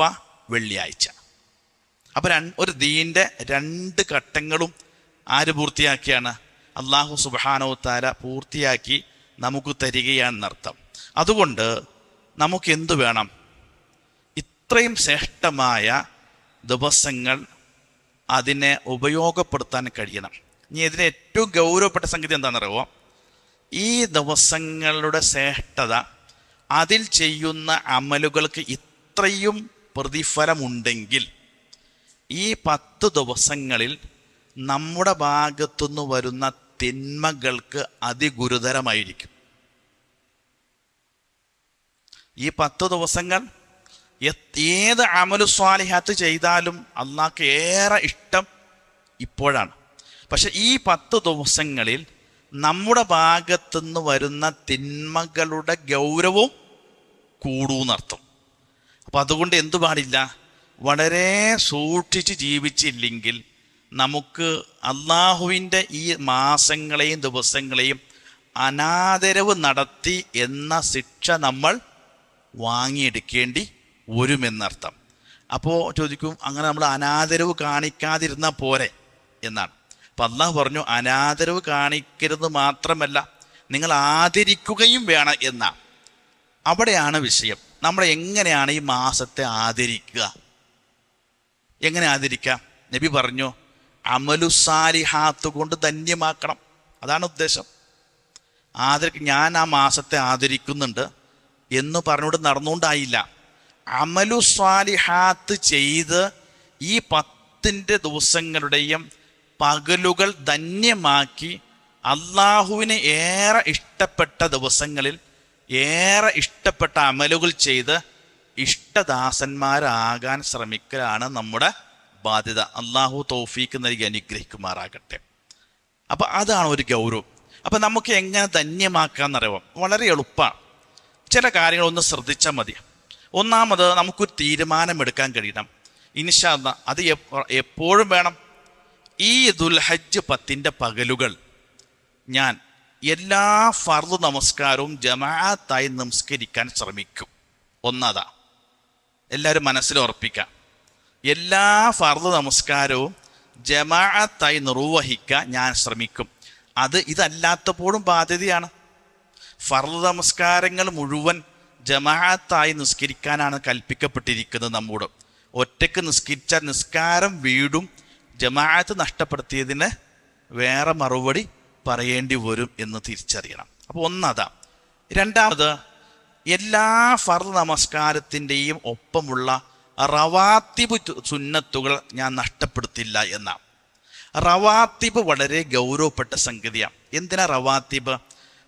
വെള്ളിയാഴ്ച. അപ്പം ഒരു ദീൻ്റെ 2 ഘട്ടങ്ങളും ആര് പൂർത്തിയാക്കിയാണ്? അല്ലാഹു സുബ്ഹാനഹു വ തആല പൂർത്തിയാക്കി നമുക്ക് തരികയാണെന്നർത്ഥം. അതുകൊണ്ട് നമുക്ക് എന്തു വേണം? ഇത്രയും ശ്രേഷ്ഠമായ ദിവസങ്ങൾ അതിനെ ഉപയോഗപ്പെടുത്താൻ കഴിയണം. ഇനി ഇതിന് ഏറ്റവും ഗൗരവപ്പെട്ട സംഗതി എന്താണെന്നറിയുമോ? ഈ ദിവസങ്ങളുടെ ശ്രേഷ്ഠത, അതിൽ ചെയ്യുന്ന അമലുകൾക്ക് ഇത്രയും പ്രതിഫലമുണ്ടെങ്കിൽ ഈ 10 ദിവസങ്ങളിൽ നമ്മുടെ ഭാഗത്തുനിന്ന് വരുന്ന തിന്മകൾക്ക് അതിഗുരുതരമായിരിക്കും. ഈ 10 ദിവസങ്ങൾ ഏത് അമലു സ്വാലിഹാത്ത് ചെയ്താലും അള്ളാഹ്ക്ക് ഏറെ ഇഷ്ടം ഇപ്പോഴാണ്. പക്ഷെ ഈ 10 ദിവസങ്ങളിൽ നമ്മുടെ ഭാഗത്തുനിന്ന് വരുന്ന തിന്മകളുടെ ഗൗരവവും കൂടൂന്നർത്ഥം. അപ്പം അതുകൊണ്ട് എന്തു പാടില്ല? വളരെ സൂക്ഷിച്ച് ജീവിച്ചില്ലെങ്കിൽ നമുക്ക് അള്ളാഹുവിൻ്റെ ഈ മാസങ്ങളെയും ദിവസങ്ങളെയും അനാദരവ് നടത്തി എന്ന ശിക്ഷ നമ്മൾ വാങ്ങിയെടുക്കേണ്ടി വരുമെന്നർത്ഥം. അപ്പോൾ ചോദിക്കും, അങ്ങനെ നമ്മൾ അനാദരവ് കാണിക്കാതിരുന്നാൽ പോരെ എന്നാണ്. അപ്പം അള്ളാഹു പറഞ്ഞു, അനാദരവ് കാണിക്കരുത് മാത്രമല്ല, നിങ്ങൾ ആദരിക്കുകയും വേണം എന്നാണ്. അവിടെയാണ് വിഷയം. നമ്മൾ എങ്ങനെയാണ് ഈ മാസത്തെ ആദരിക്കുക? എങ്ങനെ ആദരിക്കാം? നബി പറഞ്ഞു, അമലുസാലിഹാത്ത് കൊണ്ട് ധന്യമാക്കണം. അതാണ് ഉദ്ദേശം. ഞാൻ ആ മാസത്തെ ആദരിക്കുന്നുണ്ട് എന്ന് പറഞ്ഞുകൊണ്ട് നടന്നുകൊണ്ടായില്ല. അമലുസ്വാലിഹാത്ത് ചെയ്ത് ഈ 10 ദിവസങ്ങളുടെയും പകലുകൾ ധന്യമാക്കി അള്ളാഹുവിന് ഏറെ ഇഷ്ടപ്പെട്ട ദിവസങ്ങളിൽ ഏറെ ഇഷ്ടപ്പെട്ട അമലുകൾ ചെയ്ത് ഇഷ്ടദാസന്മാരാകാൻ ശ്രമിക്കലാണ് നമ്മുടെ ബാധ്യത. അള്ളാഹു തൗഫീക്ക് നൽകി അനുഗ്രഹിക്കുമാറാകട്ടെ. അപ്പം അതാണ് ഒരു ഗൗരവം. അപ്പം നമുക്ക് എങ്ങനെ ധന്യമാക്കാമെന്നറിയാം? വളരെ എളുപ്പമാണ്. ചില കാര്യങ്ങളൊന്ന് ശ്രദ്ധിച്ചാൽ മതി. ഒന്നാമത്, നമുക്കൊരു തീരുമാനമെടുക്കാൻ കഴിയണം. ഇൻഷാ അല്ലാഹ് അത് എപ്പോഴും വേണം. ഈ ദുൽഹജ്ജ് 10ന്റെ പകലുകൾ ഞാൻ എല്ലാ ഫർദ് നമസ്കാരവും ജമാഅത്തായി നമസ്കരിക്കാൻ ശ്രമിക്കും. ഒന്നതാ, എല്ലാവരും മനസ്സിൽ ഉറപ്പിക്കാം. എല്ലാ ഫർദ് നമസ്കാരവും ജമാഅത്തായി നിർവഹിക്കാൻ ഞാൻ ശ്രമിക്കും. ഇതല്ലാത്തപ്പോഴും ബാധ്യതയാണ്. ഫർദ് നമസ്കാരങ്ങൾ മുഴുവൻ ജമാഅത്തായി നിസ്കരിക്കാനാണ് കൽപ്പിക്കപ്പെട്ടിരിക്കുന്നത് നമ്മോട്. ഒറ്റയ്ക്ക് നിസ്കരിച്ചാൽ നിസ്കാരം വീടും, ജമാഅത്ത് നഷ്ടപ്പെടുത്തിയതിന് വേറെ മറുപടി പറയേണ്ടി വരും എന്ന് തിരിച്ചറിയണം. അപ്പോൾ ഒന്നതാ. രണ്ടാമത്, എല്ലാ ഫർദ് നമസ്കാരത്തിൻ്റെയും ഒപ്പമുള്ള റവാത്തിബ് സുന്നത്തുകൾ ഞാൻ നഷ്ടപ്പെടുത്തില്ല എന്നാണ്. റവാത്തിബ് വളരെ ഗൗരവപ്പെട്ട സംഗതിയാണ്. എന്തിനാ റവാത്തിബ്?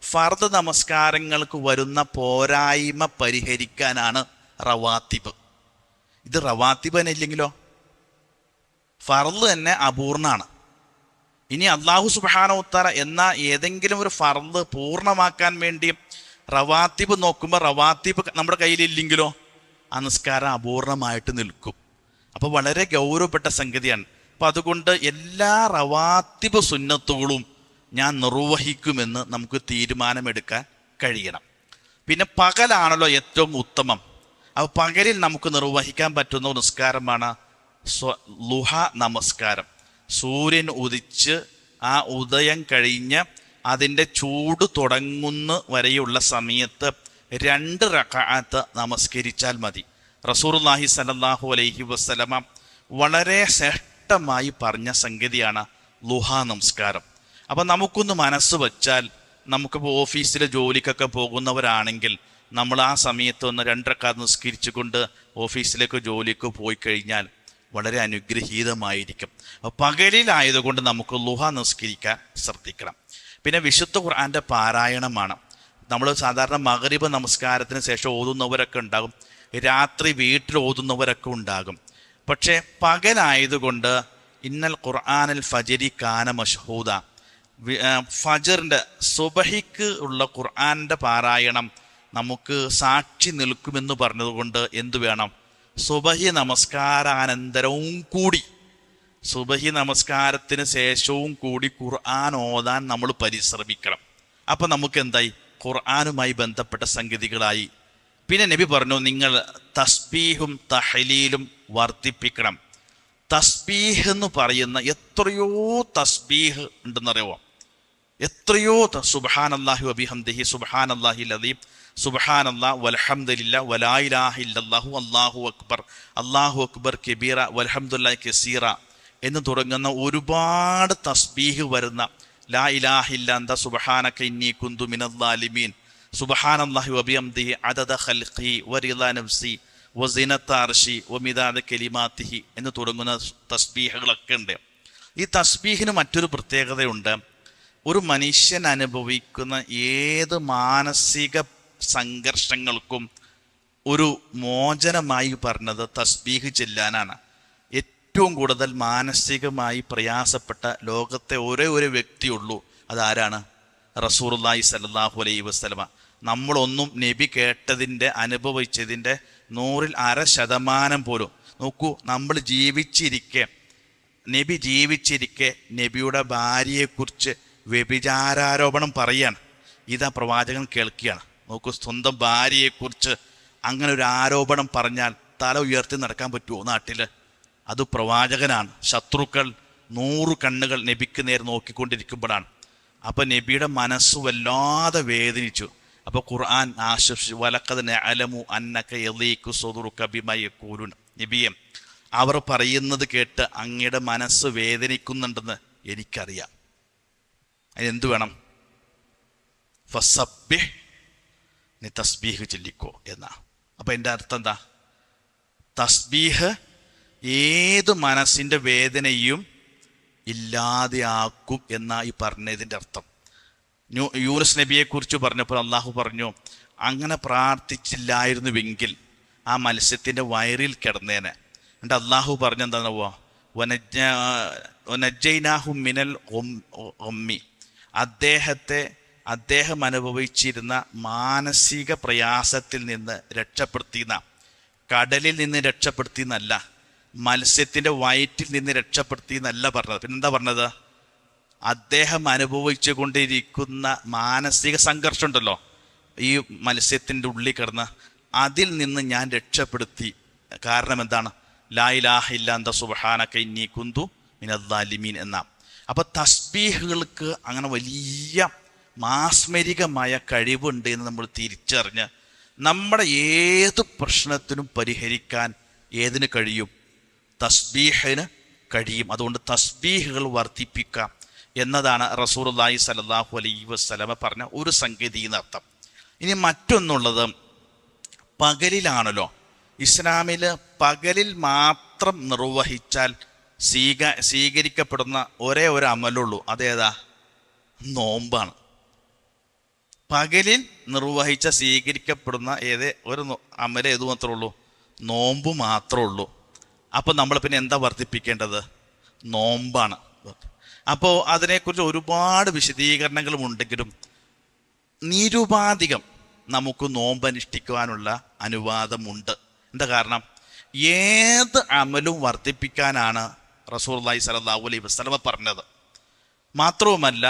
ഫർദ് നമസ്കാരങ്ങൾക്ക് വരുന്ന പോരായ്മ പരിഹരിക്കാനാണ് റവാത്തിബ്. ഇത് റവാത്തിബ് തന്നെ ഇല്ലെങ്കിലോ? ഫർദ് തന്നെ അപൂർണാണ്. ഇനി അല്ലാഹു സുബ്ഹാനഹു വ തആല എന്ന ഏതെങ്കിലും ഒരു ഫർദ് പൂർണ്ണമാക്കാൻ വേണ്ടി റവാത്തിബ് നോക്കുമ്പോൾ റവാത്തിബ് നമ്മുടെ കയ്യിലില്ലെങ്കിലോ ആ നിസ്കാരം അപൂർണമായിട്ട് നിൽക്കും. അപ്പോൾ വളരെ ഗൗരവപ്പെട്ട സംഗതിയാണ്. അപ്പം അതുകൊണ്ട് എല്ലാ റവാത്തിബ് സുന്നത്തുകളും ഞാൻ നിർവഹിക്കുമെന്ന് നമുക്ക് തീരുമാനമെടുക്കാൻ കഴിയണം. പിന്നെ പകലാണല്ലോ ഏറ്റവും ഉത്തമം. അപ്പോൾ പകലിൽ നമുക്ക് നിർവഹിക്കാൻ പറ്റുന്ന നിസ്കാരമാണ് ളുഹ നമസ്കാരം. സൂര്യൻ ഉദിച്ച് ആ ഉദയം കഴിഞ്ഞ് അതിൻ്റെ ചൂട് തുടങ്ങുന്ന വരെയുള്ള സമയത്ത് 2 റക്അത്ത് നമസ്കരിച്ചാൽ മതി. റസൂലുള്ളാഹി സ്വല്ലല്ലാഹു അലൈഹി വസല്ലമ വളരെ ശ്രേഷ്ഠമായി പറഞ്ഞ സംഗതിയാണ് ളുഹ നമസ്കാരം. അപ്പം നമുക്കൊന്ന് മനസ്സ് വച്ചാൽ, നമുക്കിപ്പോൾ ഓഫീസിലെ ജോലിക്കൊക്കെ പോകുന്നവരാണെങ്കിൽ നമ്മൾ ആ സമയത്ത് ഒന്ന് 2 റക്അത്ത് നിസ്കരിച്ചുകൊണ്ട് ഓഫീസിലേക്ക് ജോലിക്ക് പോയി കഴിഞ്ഞാൽ വളരെ അനുഗ്രഹീതമായിരിക്കും. അപ്പോൾ പകലിലായതുകൊണ്ട് നമുക്ക് ളുഹ നിസ്കരിക്കാൻ ശ്രദ്ധിക്കണം. പിന്നെ വിശുദ്ധ ഖുർആൻ്റെ പാരായണമാണ്. നമ്മൾ സാധാരണ മഗ്രിബ് നമസ്കാരത്തിന് ശേഷം ഓതുന്നവരൊക്കെ ഉണ്ടാകും, രാത്രി വീട്ടിൽ ഓതുന്നവരൊക്കെ ഉണ്ടാകും. പക്ഷേ പകലായതുകൊണ്ട് ഇന്നൽ ഖുർആനൽ ഫജരി കാന മഷ്ഹൂദ, ഫജറിൻ്റെ സുബഹിക്ക് ഉള്ള ഖുർആൻ്റെ പാരായണം നമുക്ക് സാക്ഷി നിൽക്കുമെന്ന് പറഞ്ഞതുകൊണ്ട് എന്തു വേണം? സുബഹി നമസ്കാരാനന്തരവും കൂടി, സുബഹി നമസ്കാരത്തിന് ശേഷവും കൂടി ഖുർആൻ ഓതാൻ നമ്മൾ പരിശ്രമിക്കണം. അപ്പം നമുക്ക് എന്തായി? ഖുർആനുമായി ബന്ധപ്പെട്ട സംഗതികളായി. പിന്നെ നബി പറഞ്ഞു, നിങ്ങൾ തസ്ബീഹും തഹ്ലീലും വർദ്ധിപ്പിക്കണം. തസ്ബീഹ് എന്ന് പറയുന്ന എത്രയോ തസ്ബീഹ് ഉണ്ടെന്നറിയുമോ? എത്രയോ സുബ്ഹാനല്ലാഹി വബിഹംദിഹി സുബ്ഹാനല്ലാഹിൽ അദീം, സുബ്ഹാനല്ലാഹ് വൽഹംദുലില്ലാഹ് വലാ ഇലാഹ ഇല്ലല്ലാഹു അല്ലാഹു അക്ബർ കബീറ വൽഹംദുലില്ലാഹി കസീറ എന്ന് തുടങ്ങുന്ന ഒരുപാട് തസ്ബീഹ് വരുന്ന ലാ ഇലാഹ ഇല്ലാ അന്ത സുബ്ഹാനക ഇന്നി കുന്തു മിനൽ ളാലിമീൻ, സുബ്ഹാനല്ലാഹി വബിഹംദിഹി അദദ ഖൽഖി വറിളാ നഫ്സി വസിനത അർശി വമിദാദ കലിമാതിഹി എന്ന് തുടങ്ങുന്ന തസ്ബീഹുകളൊക്കെ ഉണ്ട്. ഈ തസ്ബീഹിന് മറ്റൊരു പ്രത്യേകതയുണ്ട്. ഒരു മനുഷ്യൻ അനുഭവിക്കുന്ന ഏത് മാനസിക സംഘർഷങ്ങൾക്കും ഒരു മോചനമായി പറഞ്ഞത് തസ്ബീഹ് ചെല്ലാനാണ്. ഏറ്റവും കൂടുതൽ മാനസികമായി പ്രയാസപ്പെട്ട ലോകത്തെ ഒരേ ഒരു വ്യക്തിയുള്ളൂ, അതാരാണ്? റസൂലുള്ളാഹി സ്വല്ലല്ലാഹു അലൈഹി വസല്ലമ. നമ്മളൊന്നും നബി കേട്ടതിൻ്റെ അനുഭവിച്ചതിൻ്റെ 100% പോലും നോക്കൂ. നമ്മൾ നബി ജീവിച്ചിരിക്കെ നബിയുടെ ഭാര്യയെക്കുറിച്ച് വ്യഭിചാരാരോപണം പറയാണ്. ഇതാ പ്രവാചകൻ കേൾക്കുകയാണ്. നോക്കൂ, സ്വന്തം ഭാര്യയെക്കുറിച്ച് അങ്ങനെ ഒരു ആരോപണം പറഞ്ഞാൽ തല ഉയർത്തി നടക്കാൻ പറ്റുമോ നാട്ടിൽ? അത് പ്രവാചകനാണ്. ശത്രുക്കൾ 100 കണ്ണുകൾ നബിക്ക് നേരെ നോക്കിക്കൊണ്ടിരിക്കുമ്പോഴാണ്. അപ്പം നബിയുടെ മനസ്സ് വല്ലാതെ വേദനിച്ചു. അപ്പോൾ ഖുർആൻ ആശ്വസിച്ചു, വലഖദ് നഅലമു അന്നക യളീഖു സുദുറുക ബിമാ യഖൂലുൻ. നബിയെ, അവർ പറയുന്നത് കേട്ട് അങ്ങയുടെ മനസ്സ് വേദനിക്കുന്നുണ്ടെന്ന് എനിക്കറിയാം. അതിനെന്ത് വേണം? ഫസബ്ബിഹ്, നീ തസ്ബീഹ് ചൊല്ലിക്കോ എന്നാ. അപ്പം എൻ്റെ അർത്ഥം എന്താ? തസ്ബീഹ് ഏത് മനസ്സിൻ്റെ വേദനയും ഇല്ലാതെയാക്കും എന്നാ ഈ പറഞ്ഞതിൻ്റെ അർത്ഥം. യൂനുസ് നബിയെക്കുറിച്ച് പറഞ്ഞപ്പോൾ അള്ളാഹു പറഞ്ഞു, അങ്ങനെ പ്രാർത്ഥിച്ചില്ലായിരുന്നുവെങ്കിൽ ആ മത്സ്യത്തിൻ്റെ വയറിൽ കിടന്നേനെ. എന്നിട്ട് അള്ളാഹു പറഞ്ഞെന്താണോ? വനജ്ജൈനാഹു മിനൽ ഗമ്മി, അദ്ദേഹം അനുഭവിച്ചിരുന്ന മാനസിക പ്രയാസത്തിൽ നിന്ന് രക്ഷപ്പെടുത്തിയെന്ന, കടലിൽ നിന്ന് രക്ഷപ്പെടുത്തിയെന്നല്ല, മത്സ്യത്തിൻ്റെ വയറ്റിൽ നിന്ന് രക്ഷപ്പെടുത്തിയെന്നല്ല പറഞ്ഞത്. പിന്നെന്താ പറഞ്ഞത്? അദ്ദേഹം അനുഭവിച്ചു കൊണ്ടിരിക്കുന്ന മാനസിക സംഘർഷം ഉണ്ടല്ലോ, ഈ മത്സ്യത്തിൻ്റെ ഉള്ളിൽ കിടന്ന്, അതിൽ നിന്ന് ഞാൻ രക്ഷപ്പെടുത്തി. കാരണം എന്താണ്? ലാ ഇലാഹ ഇല്ലാ അന്ത സുബ്ഹാനക ഇന്നി കുന്തു മിനൽ ളാലിമീൻ എന്ന. അപ്പം തസ്ബീഹുകൾക്ക് അങ്ങനെ വലിയ മാസ്മരികമായ കഴിവുണ്ട് എന്ന് നമ്മൾ തിരിച്ചറിഞ്ഞ് നമ്മുടെ ഏത് പ്രശ്നത്തിനും പരിഹരിക്കാൻ ഏതിന് കഴിയും? തസ്ബീഹിന് കഴിയും. അതുകൊണ്ട് തസ്ബീഹുകൾ വർദ്ധിപ്പിക്കാം എന്നതാണ് റസൂലുള്ളാഹി സ്വല്ലല്ലാഹു അലൈഹി വസല്ലമ പറഞ്ഞ ഒരു സംഗതി എന്നർത്ഥം. ഇനി മറ്റൊന്നുള്ളത്, പകലിലാണല്ലോ. ഇസ്ലാമിൽ പകലിൽ മാത്രം നിർവഹിച്ചാൽ സ്വീകരിക്കപ്പെടുന്ന ഒരേ ഒരു അമലുള്ളൂ. അതേതാ? നോമ്പാണ്. പകലിൽ നിർവഹിച്ച സ്വീകരിക്കപ്പെടുന്ന ഒരു അമൽ ഏതു മാത്രമേ ഉള്ളൂ? നോമ്പ് മാത്രമേ ഉള്ളൂ. അപ്പോൾ നമ്മൾ പിന്നെ എന്താ വർദ്ധിപ്പിക്കേണ്ടത്? നോമ്പാണ്. അപ്പോൾ അതിനെക്കുറിച്ച് ഒരുപാട് വിശദീകരണങ്ങളും ഉണ്ടെങ്കിലും നിരുപാധികം നമുക്ക് നോമ്പ് അനുഷ്ഠിക്കുവാനുള്ള അനുവാദമുണ്ട്. എന്താ കാരണം? ഏത് അമലും വർദ്ധിപ്പിക്കാനാണ് റസൂലുള്ളാഹി സ്വല്ലല്ലാഹു അലൈഹി വസല്ലം പറഞ്ഞത്. മാത്രവുമല്ല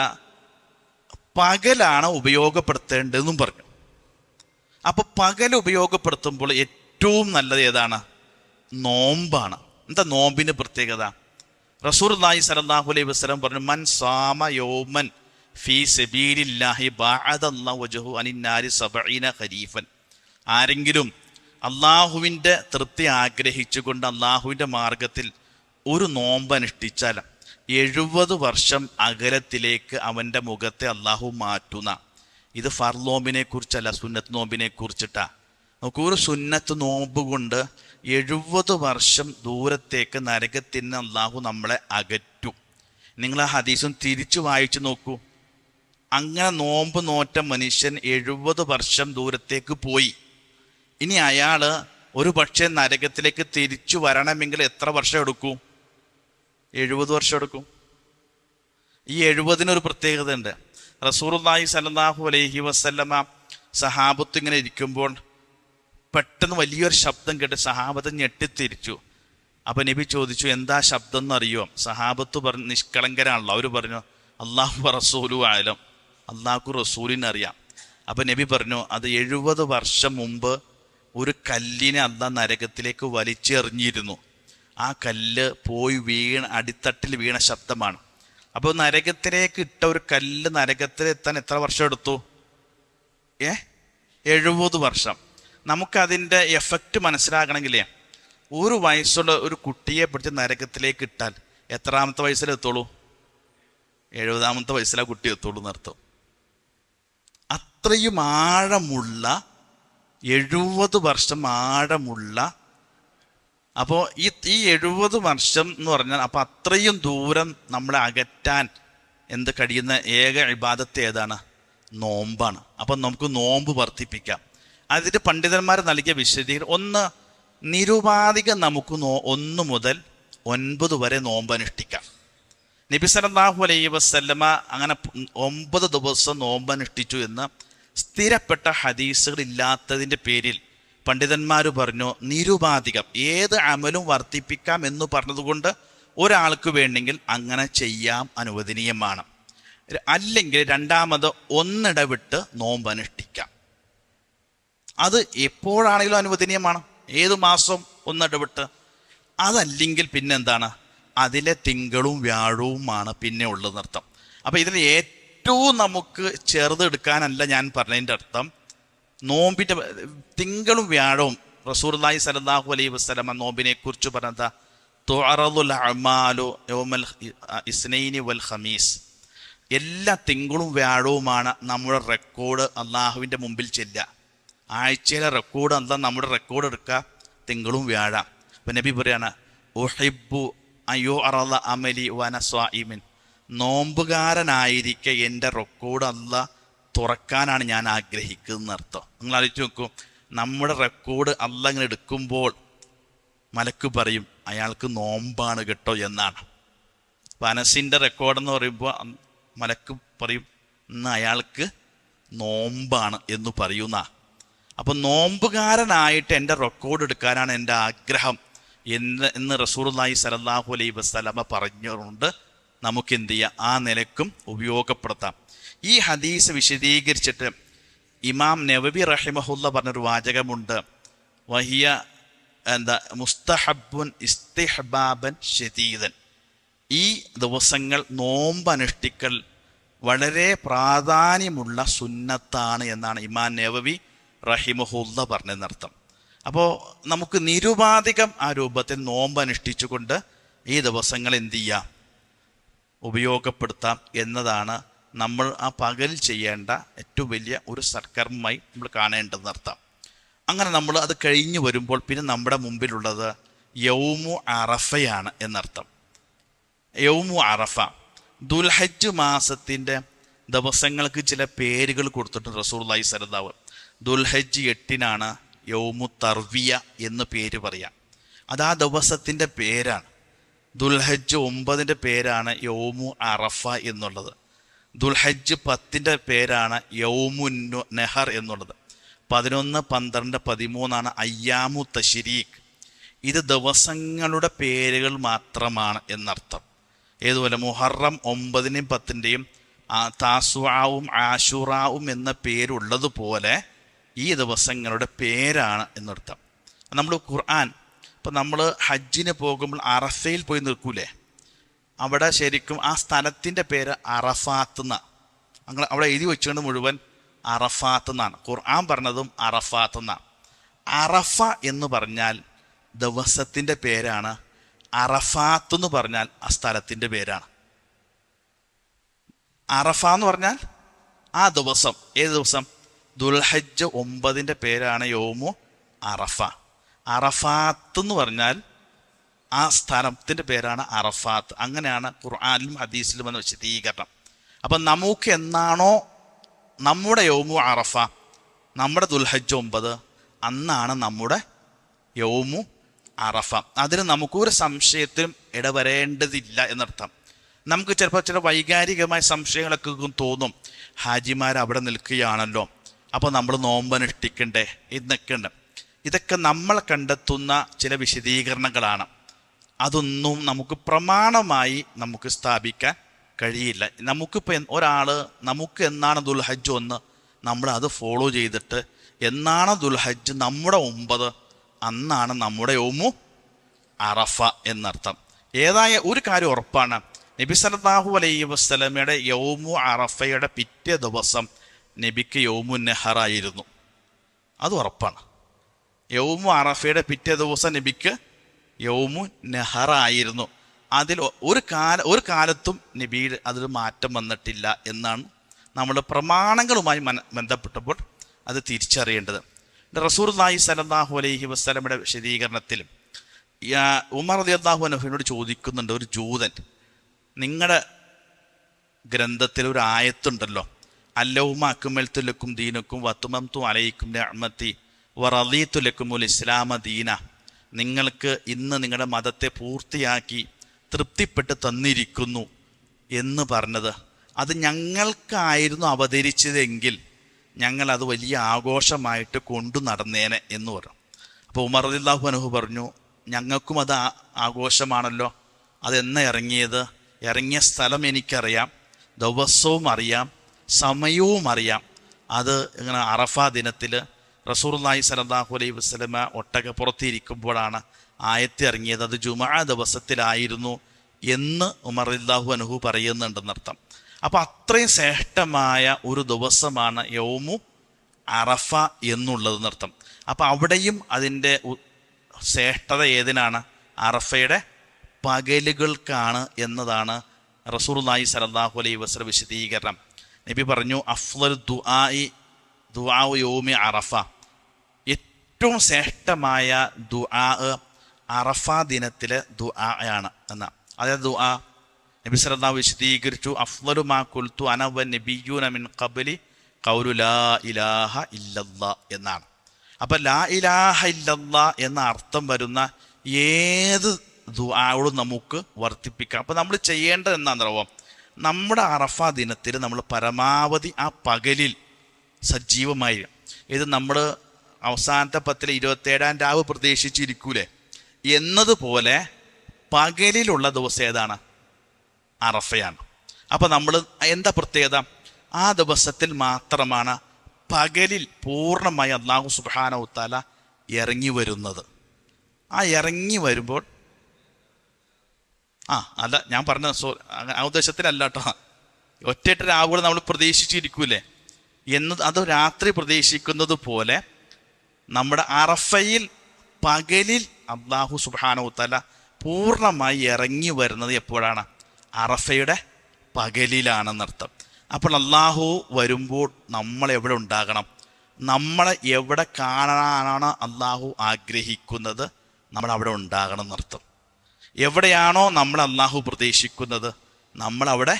പകലാണ് ഉപയോഗപ്പെടുത്തേണ്ടതെന്നും പറഞ്ഞു. അപ്പോൾ പകൽ ഉപയോഗപ്പെടുത്തുമ്പോൾ ഏറ്റവും നല്ലത് ഏതാണ്? നോമ്പാണ്. എന്താ നോമ്പിന് പ്രത്യേകത? റസൂലുള്ളാഹി സ്വല്ലല്ലാഹു അലൈഹി വസല്ലം പറഞ്ഞു, മൻ സാമ യൗമൻ ഫീ സബീലില്ലാഹി ബഅദല്ലാഹു വജ്ഹു അനിന്നാരി 70 ഖരീഫൻ. ആരെങ്കിലും അള്ളാഹുവിൻ്റെ തൃപ്തി ആഗ്രഹിച്ചുകൊണ്ട് അള്ളാഹുവിൻ്റെ മാർഗത്തിൽ ഒരു നോമ്പ് അനുഷ്ഠിച്ചാൽ 70 വർഷം അകലത്തിലേക്ക് അവൻ്റെ മുഖത്തെ അള്ളാഹു മാറ്റുന്ന. ഇത് ഫർള് നോമ്പിനെ കുറിച്ചല്ല, സുന്നത്ത് നോമ്പിനെ കുറിച്ചിട്ടാ. നമുക്ക് ഒരു സുന്നത്ത് നോമ്പ് കൊണ്ട് 70 വർഷം ദൂരത്തേക്ക് നരകത്തിൽ നിന്ന് അള്ളാഹു നമ്മളെ അകറ്റും. നിങ്ങൾ ആ ഹദീസും തിരിച്ചു വായിച്ചു നോക്കൂ. അങ്ങനെ നോമ്പ് നോറ്റ മനുഷ്യൻ 70 വർഷം ദൂരത്തേക്ക് പോയി. ഇനി അയാൾ ഒരു പക്ഷേ നരകത്തിലേക്ക് തിരിച്ചു വരണമെങ്കിൽ എത്ര വർഷം എടുക്കും? 70 വർഷം എടുക്കും. ഈ 70-നൊരു പ്രത്യേകത ഉണ്ട്. റസൂലുള്ളാഹി സ്വല്ലല്ലാഹു അലൈഹി വസല്ലമ സഹാബത്ത് ഇങ്ങനെ ഇരിക്കുമ്പോൾ പെട്ടെന്ന് വലിയൊരു ശബ്ദം കേട്ട് സഹാബത്ത് ഞെട്ടിത്തിരിച്ചു. അപ്പം നബി ചോദിച്ചു, എന്താ ശബ്ദം എന്നറിയോ? സഹാബത്ത് പറഞ്ഞു, നിഷ്കളങ്കരാണല്ലോ. അവർ പറഞ്ഞു, അല്ലാഹു റസൂലു ആലം, അള്ളാഹു റസൂലിനറിയാം. അപ്പം നബി പറഞ്ഞു, അത് 70 വർഷം മുമ്പ് ഒരു കല്ലിനെ അള്ളാഹ് നരകത്തിലേക്ക് വലിച്ചെറിഞ്ഞിരുന്നു. ആ കല്ല് പോയി അടിത്തട്ടിൽ വീണ ശബ്ദമാണ്. അപ്പോൾ നരകത്തിലേക്ക് ഇട്ട ഒരു കല്ല് നരകത്തിലെത്താൻ എത്ര വർഷം എടുത്തു? 70 വർഷം. നമുക്കതിൻ്റെ എഫക്റ്റ് മനസ്സിലാക്കണമെങ്കിലേ, ഒരു വയസ്സുള്ള ഒരു കുട്ടിയെ പിടിച്ച് നരകത്തിലേക്ക് ഇട്ടാൽ എത്രാമത്തെ വയസ്സിലെത്തുള്ളൂ? 70-ാമത്തെ വയസ്സിലാ കുട്ടി എത്തുള്ളൂ എന്നർത്ഥം. അത്രയും ആഴമുള്ള 70 വർഷം ആഴമുള്ള. അപ്പോൾ ഈ 70 വർഷം എന്ന് പറഞ്ഞാൽ അപ്പോൾ അത്രയും ദൂരം നമ്മളെ അകറ്റാൻ കഴിയുന്ന ഏക ഇബാദത്ത് ഏതാണ്? നോമ്പാണ്. അപ്പം നമുക്ക് നോമ്പ് വർദ്ധിപ്പിക്കാം. അതിന് പണ്ഡിതന്മാർ നൽകിയ വിശദീകരണം, ഒന്ന്, നിരുപാധികം നമുക്ക് 1 മുതൽ 9 വരെ നോമ്പ് അനുഷ്ഠിക്കാം. നബി സല്ലല്ലാഹു അലൈഹി വസല്ലമ അങ്ങനെ 9 ദിവസം നോമ്പ് അനുഷ്ഠിച്ചു എന്ന് സ്ഥിരപ്പെട്ട ഹദീസുകൾ ഇല്ലാത്തതിൻ്റെ പേരിൽ പണ്ഡിതന്മാർ പറഞ്ഞു, നിരുപാധികം ഏത് അമലും വർദ്ധിപ്പിക്കാം എന്ന് പറഞ്ഞതുകൊണ്ട് ഒരാൾക്ക് വേണമെങ്കിൽ അങ്ങനെ ചെയ്യാം, അനുവദനീയമാണ്. അല്ലെങ്കിൽ രണ്ടാമത് ഒന്നിടവിട്ട് നോമ്പ് അനുഷ്ഠിക്കാം. അത് എപ്പോഴാണെങ്കിലും അനുവദനീയമാണ്, ഏതു മാസം ഒന്നിടവിട്ട്. അതല്ലെങ്കിൽ പിന്നെന്താണ്? അതിലെ തിങ്കളും വ്യാഴവുമാണ് പിന്നെ ഉള്ളത് അർത്ഥം. അപ്പം ഇതിൽ ഏറ്റവും നമുക്ക് ചെറുതെടുക്കാനല്ല ഞാൻ പറഞ്ഞതിൻ്റെ അർത്ഥം. നോമ്പിൻ്റെ തിങ്കളും വ്യാഴവും റസൂലുള്ളാഹി സ്വല്ലല്ലാഹു അലൈഹി വസല്ലം നോമ്പിനെ കുറിച്ച് പറഞ്ഞത്, തുഅറദുൽ അഅ്മാലു യൗമൽ ഇസ്നൈനി വൽ ഖമീസ്. എല്ലാ തിങ്കളും വ്യാഴവുമാണ് നമ്മുടെ റെക്കോർഡ് അള്ളാഹുവിൻ്റെ മുമ്പിൽ ചെല്ലുക. ആഴ്ചയിലെ റെക്കോർഡ് അള്ളാഹ് നമ്മുടെ റെക്കോർഡ് എടുക്കുക തിങ്കളും വ്യാഴ. അപ്പം നബി പറയാണ്, ഉഹിബ്ബു അയ്യോ അറള അമലി വന സ്വാഇമിൻ. നോമ്പുകാരനായിരിക്കെ എൻ്റെ റെക്കോർഡ് അള്ളാഹ് തുറക്കാനാണ് ഞാൻ ആഗ്രഹിക്കുന്നത് അർത്ഥം. നിങ്ങൾ ആലോചിച്ച് നോക്കൂ, നമ്മുടെ റെക്കോർഡ് അള്ളാഹ് ഇങ്ങനെ എടുക്കുമ്പോൾ മലക്ക് പറയും, അയാൾക്ക് നോമ്പാണ് കേട്ടോ എന്നാണ്. മനസ്സിൻ്റെ റെക്കോർഡെന്ന് പറയുമ്പോൾ മലക്ക് പറയും, ഇന്ന് അയാൾക്ക് നോമ്പാണ് എന്ന് പറയുന്ന. അപ്പം നോമ്പുകാരനായിട്ട് എൻ്റെ റെക്കോർഡ് എടുക്കാനാണ് എൻ്റെ ആഗ്രഹം എന്ന് റസൂലുള്ളാഹി സ്വല്ലല്ലാഹു അലൈഹി വസല്ലമ പറഞ്ഞുകൊണ്ട് നമുക്ക് എന്ത് ചെയ്യാം? ആ നിലക്കും ഉപയോഗപ്പെടുത്താം. ഈ ഹദീസ് വിശദീകരിച്ചിട്ട് ഇമാം നവവി റഹിമഹുല്ല പറഞ്ഞൊരു വാചകമുണ്ട്, വഹിയ മുസ്തഹബ്ബുൻ ഇസ്തിഹ്ബാബൻ ശദീദൻ. ഈ ദിവസങ്ങൾ നോമ്പ് അനുഷ്ഠിക്കൽ വളരെ പ്രാധാന്യമുള്ള സുന്നത്താണ് എന്നാണ് ഇമാം നവവി റഹിമഹുല്ല പറഞ്ഞതെന്നർത്ഥം. അപ്പോൾ നമുക്ക് നിരുപാധികം ആ രൂപത്തിൽ നോമ്പ് അനുഷ്ഠിച്ചുകൊണ്ട് ഈ ദിവസങ്ങൾ എന്ത് ചെയ്യാം? ഉപയോഗപ്പെടുത്താം എന്നതാണ് നമ്മൾ ആ പകൽ ചെയ്യേണ്ട ഏറ്റവും വലിയ ഒരു സൽക്കർമ്മമായി നമ്മൾ കാണേണ്ടതെന്നർത്ഥം. അങ്ങനെ നമ്മൾ അത് കഴിഞ്ഞ് വരുമ്പോൾ പിന്നെ നമ്മുടെ മുമ്പിലുള്ളത് യൗമു അറഫയാണ് എന്നർത്ഥം. യൗമു അറഫ, ദുൽഹജ്ജ് മാസത്തിൻ്റെ ദിവസങ്ങൾക്ക് ചില പേരുകൾ കൊടുത്തിട്ടുണ്ട് റസൂലുള്ളാഹി സ്വല്ലല്ലാഹു അലൈഹി വസല്ലം. ദുൽഹജ്ജ് 8-നാണ് യൗമു തർവിയ എന്ന് പേര് പറയാം. അത് ആ ദിവസത്തിൻ്റെ പേരാണ്. ദുൽഹജ്ജ് 9-ൻ്റെ പേരാണ് യൗമു അറഫ എന്നുള്ളത്. ദുൽഹജ്ജ് 10-ൻ്റെ പേരാണ് യൗമു നെഹർ എന്നുള്ളത്. 11, 12, 13 അയ്യാമു തശ്രീഖ്. ഇത് ദിവസങ്ങളുടെ പേരുകൾ മാത്രമാണ് എന്നർത്ഥം. ഏതുപോലെ മുഹറം 9-ൻ്റെയും 10-ൻ്റെയും താസുആവും ആശുറാവും എന്ന പേരുള്ളതുപോലെ ഈ ദിവസങ്ങളുടെ പേരാണ് എന്നർത്ഥം. നമ്മൾ ഖുർആൻ, ഇപ്പം നമ്മൾ ഹജ്ജിന് പോകുമ്പോൾ അറഫയിൽ പോയി നിൽക്കൂലേ, അവിടെ ശരിക്കും ആ സ്ഥലത്തിൻ്റെ പേര് അറഫാത്ത് എന്നാണ്. അങ്ങനെ അവിടെ എഴുതി വെച്ചുകൊണ്ട് മുഴുവൻ അറഫാത്ത് എന്നാണ്. ഖുർആൻ പറഞ്ഞതും അറഫാത്ത് എന്നാണ്. അറഫ എന്ന് പറഞ്ഞാൽ ദിവസത്തിൻ്റെ പേരാണ്. അറഫാത്ത് എന്ന് പറഞ്ഞാൽ ആ സ്ഥലത്തിൻ്റെ പേരാണ്. അറഫ എന്ന് പറഞ്ഞാൽ ആ ദിവസം. ഏത് ദിവസം? ദുൽഹജ്ജ് 9-ൻ്റെ പേരാണ് യൗമു അറഫ. അറഫാത്ത് എന്ന് പറഞ്ഞാൽ ആ സ്ഥലത്തിൻ്റെ പേരാണ് അറഫാത്ത്. അങ്ങനെയാണ് ഖുർആനിലും ഹദീസിലും എന്ന വിശദീകരണം. അപ്പം നമുക്ക് എന്നാണോ നമ്മുടെ യൗമു അറഫ, നമ്മുടെ ദുൽഹജ്ജ് 9, അന്നാണ് നമ്മുടെ യൗമു അറഫ. അതിന് നമുക്കൊരു സംശയത്തിലും ഇടവരേണ്ടതില്ല എന്നർത്ഥം. നമുക്ക് ചിലപ്പോൾ ചില വൈകാരികമായ സംശയങ്ങളൊക്കെ തോന്നും. ഹാജിമാർ അവിടെ നിൽക്കുകയാണല്ലോ, അപ്പോൾ നമ്മൾ നോമ്പനുഷ്ഠിക്കണ്ടേ എന്നൊക്കെ ഉണ്ട്. ഇതൊക്കെ നമ്മൾ കണ്ടെത്തുന്ന ചില വിശദീകരണങ്ങളാണ്. അതൊന്നും നമുക്ക് പ്രമാണമായി നമുക്ക് സ്ഥാപിക്കാൻ കഴിയില്ല. നമുക്കിപ്പോൾ ഒരാൾ നമുക്ക് എന്നാണ് ദുൽഹജ്ജ് 1, നമ്മൾ അത് ഫോളോ ചെയ്തിട്ട് എന്നാണ് ദുൽഹജ്ജ് നമ്മുടെ 9, അന്നാണ് നമ്മുടെ യൗമു അറഫ എന്നർത്ഥം. ഏതായ ഒരു കാര്യം ഉറപ്പാണ്, നബി സല്ലല്ലാഹു അലൈഹി വസല്ലമയുടെ യൗമു അറഫയുടെ പിറ്റേ ദിവസം നബിക്ക് യൗമു നെഹറായിരുന്നു. അത് ഉറപ്പാണ്. യൗമു അറഫയുടെ പിറ്റേ ദിവസം നബിക്ക് യൗമു നെഹറായിരുന്നു. അതിൽ ഒരു കാലത്തും നബിയിൽ അതിൽ മാറ്റം വന്നിട്ടില്ല എന്നാണ് നമ്മൾ പ്രമാണങ്ങളുമായി ബന്ധപ്പെട്ടപ്പോൾ അത് തിരിച്ചറിയേണ്ടത്. റസൂലുള്ളാഹി സ്വല്ലല്ലാഹു അലൈഹി വസല്ലമയുടെ വിശദീകരണത്തിലും ഉമർ റളിയല്ലാഹു അൻഹുവിനോട് ചോദിക്കുന്നുണ്ട്, ഒരു ജൂതൻ, നിങ്ങളുടെ ഗ്രന്ഥത്തിൽ ഒരു ആയത്തുണ്ടല്ലോ, അല്ലൗമ അക്മൽതു ലക്കും ദീനക്കും വഅത്മംതു അലൈക്കും നിഅമതി വറളീതു ലക്കുമുൽ ഇസ്ലാമ ദീന, നിങ്ങൾക്ക് ഇന്ന് നിങ്ങളുടെ മതത്തെ പൂർത്തിയാക്കി തൃപ്തിപ്പെട്ട് തന്നിരിക്കുന്നു എന്ന് പറഞ്ഞത്, അത് ഞങ്ങൾക്കായിരുന്നു അവതരിച്ചതെങ്കിൽ ഞങ്ങളത് വലിയ ആഘോഷമായിട്ട് കൊണ്ടു നടന്നേനെ എന്ന് പറഞ്ഞു. അപ്പോൾ ഉമർ റളിയല്ലാഹു അൻഹു പറഞ്ഞു, ഞങ്ങൾക്കും അത് ആഘോഷമാണല്ലോ. അതെന്നാ ഇറങ്ങിയത്? ഇറങ്ങിയ സ്ഥലം എനിക്കറിയാം, ദിവസവും അറിയാം, സമയവും അറിയാം. അത് ഇങ്ങനെ അറഫ ദിനത്തിൽ റസൂലുള്ളാഹി സ്വല്ലല്ലാഹു അലൈഹി വസല്ലമ ഒട്ടകപ്പുറത്തിരിക്കുമ്പോഴാണ് ആയത്ത് ഇറങ്ങിയത്. അത് ജുമുഅ ദിവസത്തിലായിരുന്നു എന്ന് ഉമർ റളിയല്ലാഹു അൻഹു പറയുന്നുണ്ടെന്നർത്ഥം. അപ്പോൾ അത്രയും ശ്രേഷ്ഠമായ ഒരു ദിവസമാണ് യൗമു അറഫ എന്നുള്ളതെന്നർത്ഥം. അപ്പോൾ അവിടെയും അതിൻ്റെ ശ്രേഷ്ഠത ഏതിനാണ്? അറഫയുടെ പകലുകൾക്കാണ് എന്നതാണ് റസൂലുള്ളാഹി സ്വല്ലല്ലാഹു അലൈഹി വസല്ലം വിശദീകരണം. നബി പറഞ്ഞു, അഫ്ളൽ ദുആ യൗമി അറഫ, ഏറ്റവും ശ്രേഷ്ഠമായ ദുആ അറഫ ദിനത്തിലെ ദുആ ആണ് എന്ന. അതായത് ദുആ നബി സല്ലല്ലാഹു വിശദീകരിച്ചു, അഫ്ളലു മാ ഖുൽതു അന വന്നബിയ്യൂന മിൻ ഖബ്ലി ഖൗലു ലാ ഇലാഹ ഇല്ലല്ലാഹ് എന്നാണ്. അപ്പം ലാ ഇലാഹ ഇല്ലല്ലാഹ് എന്ന അർത്ഥം വരുന്ന ഏത് ദുആയോടും നമുക്ക് വർദ്ധിപ്പിക്കാം. അപ്പം നമ്മൾ ചെയ്യേണ്ടത് എന്താണെന്നറിയാമോ? നമ്മുടെ അറഫ ദിനത്തിൽ നമ്മൾ പരമാവധി ആ പകലിൽ സജീവമായി, ഇത് നമ്മൾ അവസാനത്തെ 10 27-ാം രാവ് പ്രതീക്ഷിച്ചിരിക്കൂലേ എന്നതുപോലെ പകലിലുള്ള ദിവസം ഏതാണ്? അറഫയാണ്. അപ്പം നമ്മൾ എന്താ പ്രത്യേകത? ആ ദിവസത്തിൽ മാത്രമാണ് പകലിൽ പൂർണ്ണമായി അല്ലാഹു സുബ്ഹാനഹു വതആല ഇറങ്ങി വരുന്നത്. ആ ഇറങ്ങി വരുമ്പോൾ അല്ല, ഞാൻ പറഞ്ഞ ആ ഉദ്ദേശത്തിലല്ല കേട്ടോ. ഒറ്റ രാവുകൾ നമ്മൾ പ്രതീക്ഷിച്ചിരിക്കൂലേ അത് രാത്രി പ്രതീക്ഷിക്കുന്നത് പോലെ നമ്മുടെ അറഫയിൽ പകലിൽ അല്ലാഹു സുബ്ഹാനഹു വതആല പൂർണ്ണമായി ഇറങ്ങി വരുന്നത് എപ്പോഴാണ്? അറഫയുടെ പകലിലാണെന്നർത്ഥം. അപ്പോൾ അല്ലാഹു വരുമ്പോൾ നമ്മൾ എവിടെ ഉണ്ടാകണം? നമ്മളെ എവിടെ കാണാനാണ് അള്ളാഹു ആഗ്രഹിക്കുന്നത് നമ്മൾ അവിടെ ഉണ്ടാകണം എന്നർത്ഥം. എവിടെയാണോ നമ്മൾ അള്ളാഹു പ്രതീക്ഷിക്കുന്നത് നമ്മൾ അവിടെ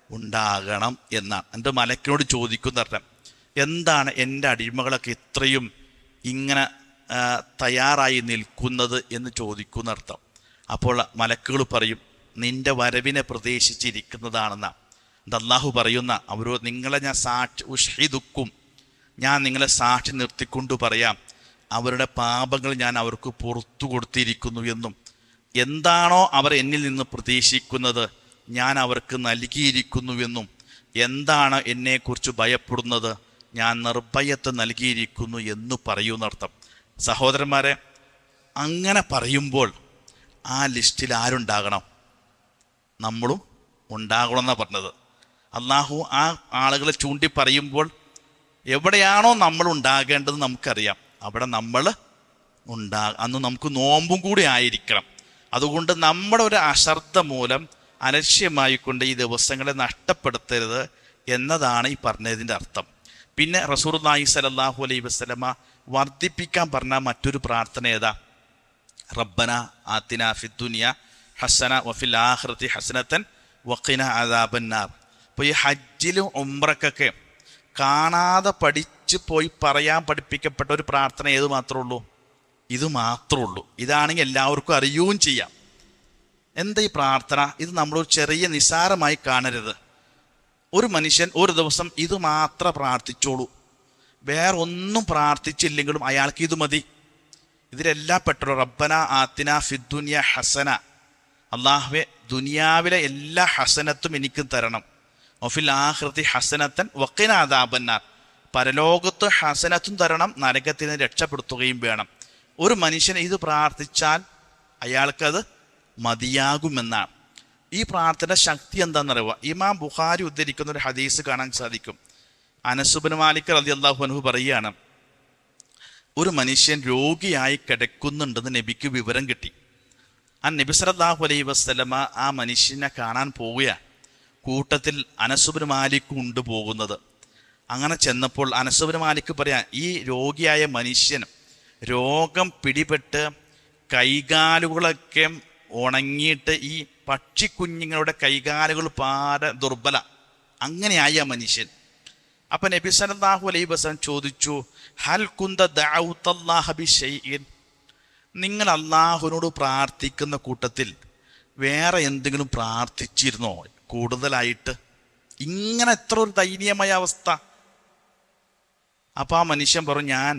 ഉണ്ടാകണം എന്നാണ്. എൻ്റെ മലക്കിനോട് ചോദിക്കുന്ന അർത്ഥം, എന്താണ് എൻ്റെ അടിമകളൊക്കെ ഇത്രയും ഇങ്ങനെ തയ്യാറായി നിൽക്കുന്നത് എന്ന് ചോദിക്കുന്ന അർത്ഥം. അപ്പോൾ മലക്കുകൾ പറയും, നിന്റെ വരവിനെ പ്രതീക്ഷിച്ചിരിക്കുന്നതാണെന്നാണ്. ഇത് അള്ളാഹു പറയുന്ന അവരോട്, നിങ്ങളെ ഞാൻ ഉഷ്ഹിദുക്കും, ഞാൻ നിങ്ങളെ സാക്ഷി നിർത്തിക്കൊണ്ട് പറയാം, അവരുടെ പാപങ്ങൾ ഞാൻ അവർക്ക് പുറത്തു കൊടുത്തിരിക്കുന്നു എന്നും എന്താണോ അവർ എന്നിൽ നിന്ന് പ്രതീക്ഷിക്കുന്നത് ഞാൻ അവർക്ക് നൽകിയിരിക്കുന്നുവെന്നും എന്താണ് എന്നെക്കുറിച്ച് ഭയപ്പെടുന്നത് ഞാൻ നിർഭയത്തെ നൽകിയിരിക്കുന്നു എന്ന് പറയുന്നർത്ഥം. സഹോദരന്മാരെ, അങ്ങനെ പറയുമ്പോൾ ആ ലിസ്റ്റിൽ ആരുണ്ടാകണം? നമ്മളും ഉണ്ടാകണമെന്നാണ് പറഞ്ഞത്. അള്ളാഹു ആ ആളുകളെ ചൂണ്ടി പറയുമ്പോൾ എവിടെയാണോ നമ്മൾ ഉണ്ടാകേണ്ടത് നമുക്കറിയാം, അവിടെ നമ്മൾ അന്ന് നമുക്ക് നോമ്പും കൂടി ആയിരിക്കണം. അതുകൊണ്ട് നമ്മുടെ ഒരു അശ്രദ്ധ മൂലം അലക്ഷ്യമായിക്കൊണ്ട് ഈ ദിവസങ്ങളെ നഷ്ടപ്പെടുത്തരുത് എന്നതാണ് ഈ പറഞ്ഞതിൻ്റെ അർത്ഥം. പിന്നെ റസൂലുള്ളാഹി സ്വല്ലല്ലാഹു അലൈഹി വസല്ലമ വർദ്ധിപ്പിക്കാൻ പറഞ്ഞ മറ്റൊരു പ്രാർത്ഥന ഏതാ? റബ്ബന ആതിന ഫിദ്ദുനിയ ഹസന വഫിൽ ആഖിറതി ഹസനതൻ വഖിന അദാബന്നാർ. അപ്പോൾ ഈ ഹജ്ജിലും ഉംറക്കൊക്കെ കാണാതെ പഠിച്ച് പോയി പറയാൻ പഠിപ്പിക്കപ്പെട്ട ഒരു പ്രാർത്ഥന ഏത് മാത്രമേ ഉള്ളൂ? ഇത് മാത്രമേ ഉള്ളൂ. ഇതാണെങ്കിൽ എല്ലാവർക്കും അറിയുകയും ചെയ്യാം. എന്താ ഈ പ്രാർത്ഥന? ഇത് നമ്മളൊരു ചെറിയ നിസ്സാരമായി കാണരുത്. ഒരു മനുഷ്യൻ ഒരു ദിവസം ഇത് മാത്രം പ്രാർത്ഥിച്ചോളൂ, വേറെ ഒന്നും പ്രാർത്ഥിച്ചില്ലെങ്കിലും അയാൾക്ക് ഇത് മതി. ഇതിലെല്ലാം പെട്ടോ റബ്ബന ആതിന ഫിദ്ദുനിയ ഹസന, അള്ളാഹുവേ ദുനിയാവിലെ എല്ലാ ഹസനത്തും എനിക്ക് തരണം. വഫിൽ ആഖിറതി ഹസനത്തൻ വഖിന അദാബന്നാർ, പരലോകത്ത് ഹസനത്തും തരണം, നരകത്തിൽ നിന്ന് രക്ഷപ്പെടുത്തുകയും വേണം. ഒരു മനുഷ്യൻ ഇത് പ്രാർത്ഥിച്ചാൽ അയാൾക്കത് മതിയാകുമെന്നാണ്. ഈ പ്രാർത്ഥന ശക്തി എന്താണെന്നറിയുക? ഇമാം ബുഖാരി ഉദ്ധരിക്കുന്ന ഒരു ഹദീസ് കാണാൻ സാധിക്കും. അനസ് ഇബ്നു മാലിക് റളിയല്ലാഹു അൻഹു പറയുകയാണ്, ഒരു മനുഷ്യൻ രോഗിയായി കിടക്കുന്നുണ്ടെന്ന് നബിക്ക് വിവരം കിട്ടി. ആ നബി സല്ലല്ലാഹു അലൈഹി വസല്ലമ ആ മനുഷ്യനെ കാണാൻ പോവുകയാണ്. കൂട്ടത്തിൽ അനസ് ഇബ്നു മാലിക് ഉണ്ട് പോകുന്നത്. അങ്ങനെ ചെന്നപ്പോൾ അനസ് ഇബ്നു മാലിക് പറയാം, ഈ രോഗിയായ മനുഷ്യൻ രോഗം പിടിപെട്ട് കൈകാലുകളൊക്കെ ഉണങ്ങിയിട്ട് ഈ പക്ഷിക്കുഞ്ഞുങ്ങളുടെ കൈകാലുകൾ പാടെ ദുർബല, അങ്ങനെയായി ആ മനുഷ്യൻ. അപ്പം നബി സല്ലല്ലാഹു അലൈഹി വസല്ലം ചോദിച്ചു, ഹൽ കുന്ത ദഅൗതല്ലാഹ ബിശൈഇൻ, നിങ്ങൾ അള്ളാഹുവിനോട് പ്രാർത്ഥിക്കുന്ന കൂട്ടത്തിൽ വേറെ എന്തെങ്കിലും പ്രാർത്ഥിച്ചിരുന്നോ കൂടുതലായിട്ട്? ഇങ്ങനെ എത്ര ഒരു ദയനീയമായ അവസ്ഥ. അപ്പം ആ മനുഷ്യൻ പറഞ്ഞു, ഞാൻ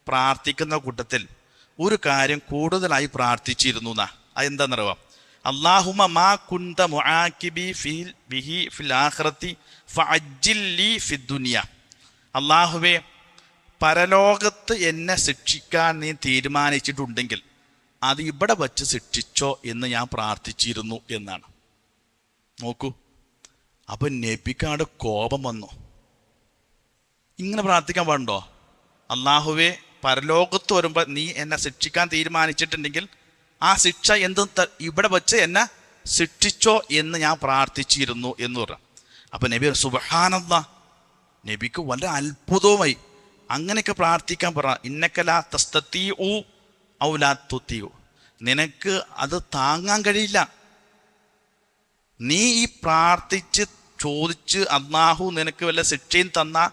പ്രാർത്ഥിക്കുന്ന കൂട്ടത്തിൽ ഒരു കാര്യം കൂടുതലായി പ്രാർത്ഥിച്ചിരുന്നു എന്നാ. അതെന്താണെന്നറിയാം? അല്ലാഹുമ്മ മാ കുന്ത മുആകിബി ബിഹി ഫിൽ ആഖിറതി ഫഅജ്ജിൽ ലി ഫിദ്ദുനിയ, അല്ലാഹുവേ പരലോകത്ത് എന്നെ ശിക്ഷിക്കാൻ നീ തീരുമാനിച്ചിട്ടുണ്ടെങ്കിൽ അത് ഇവിടെ വച്ച് ശിക്ഷിച്ചോ എന്ന് ഞാൻ പ്രാർത്ഥിച്ചിരുന്നു എന്നാണ്. നോക്കൂ, അപ്പം നബിക്കാട് കോപം വന്നു. ഇങ്ങനെ പ്രാർത്ഥിക്കാൻ പാടുണ്ടോ? അല്ലാഹുവേ പരലോകത്ത് വരുമ്പോൾ നീ എന്നെ ശിക്ഷിക്കാൻ തീരുമാനിച്ചിട്ടുണ്ടെങ്കിൽ ആ ശിക്ഷ ഇവിടെ വച്ച് എന്നെ ശിക്ഷിച്ചോ എന്ന് ഞാൻ പ്രാർത്ഥിച്ചിരുന്നു എന്ന് പറഞ്ഞു. അപ്പം നബി സുബ്ഹാനല്ലാഹ്, നബിക്ക് വളരെ അത്ഭുതവുമായി. അങ്ങനെയൊക്കെ പ്രാർത്ഥിക്കാൻ പറ. ഇന്നക ലാ തസ്തതീഉ ഔ ലാ തുതീഉ, നിനക്ക് അത് താങ്ങാൻ കഴിയില്ല. നീ ഈ പ്രാർത്ഥിച്ച് ചോദിച്ച് അല്ലാഹു നിനക്ക് വല്ല ശിക്ഷയും തന്നാൽ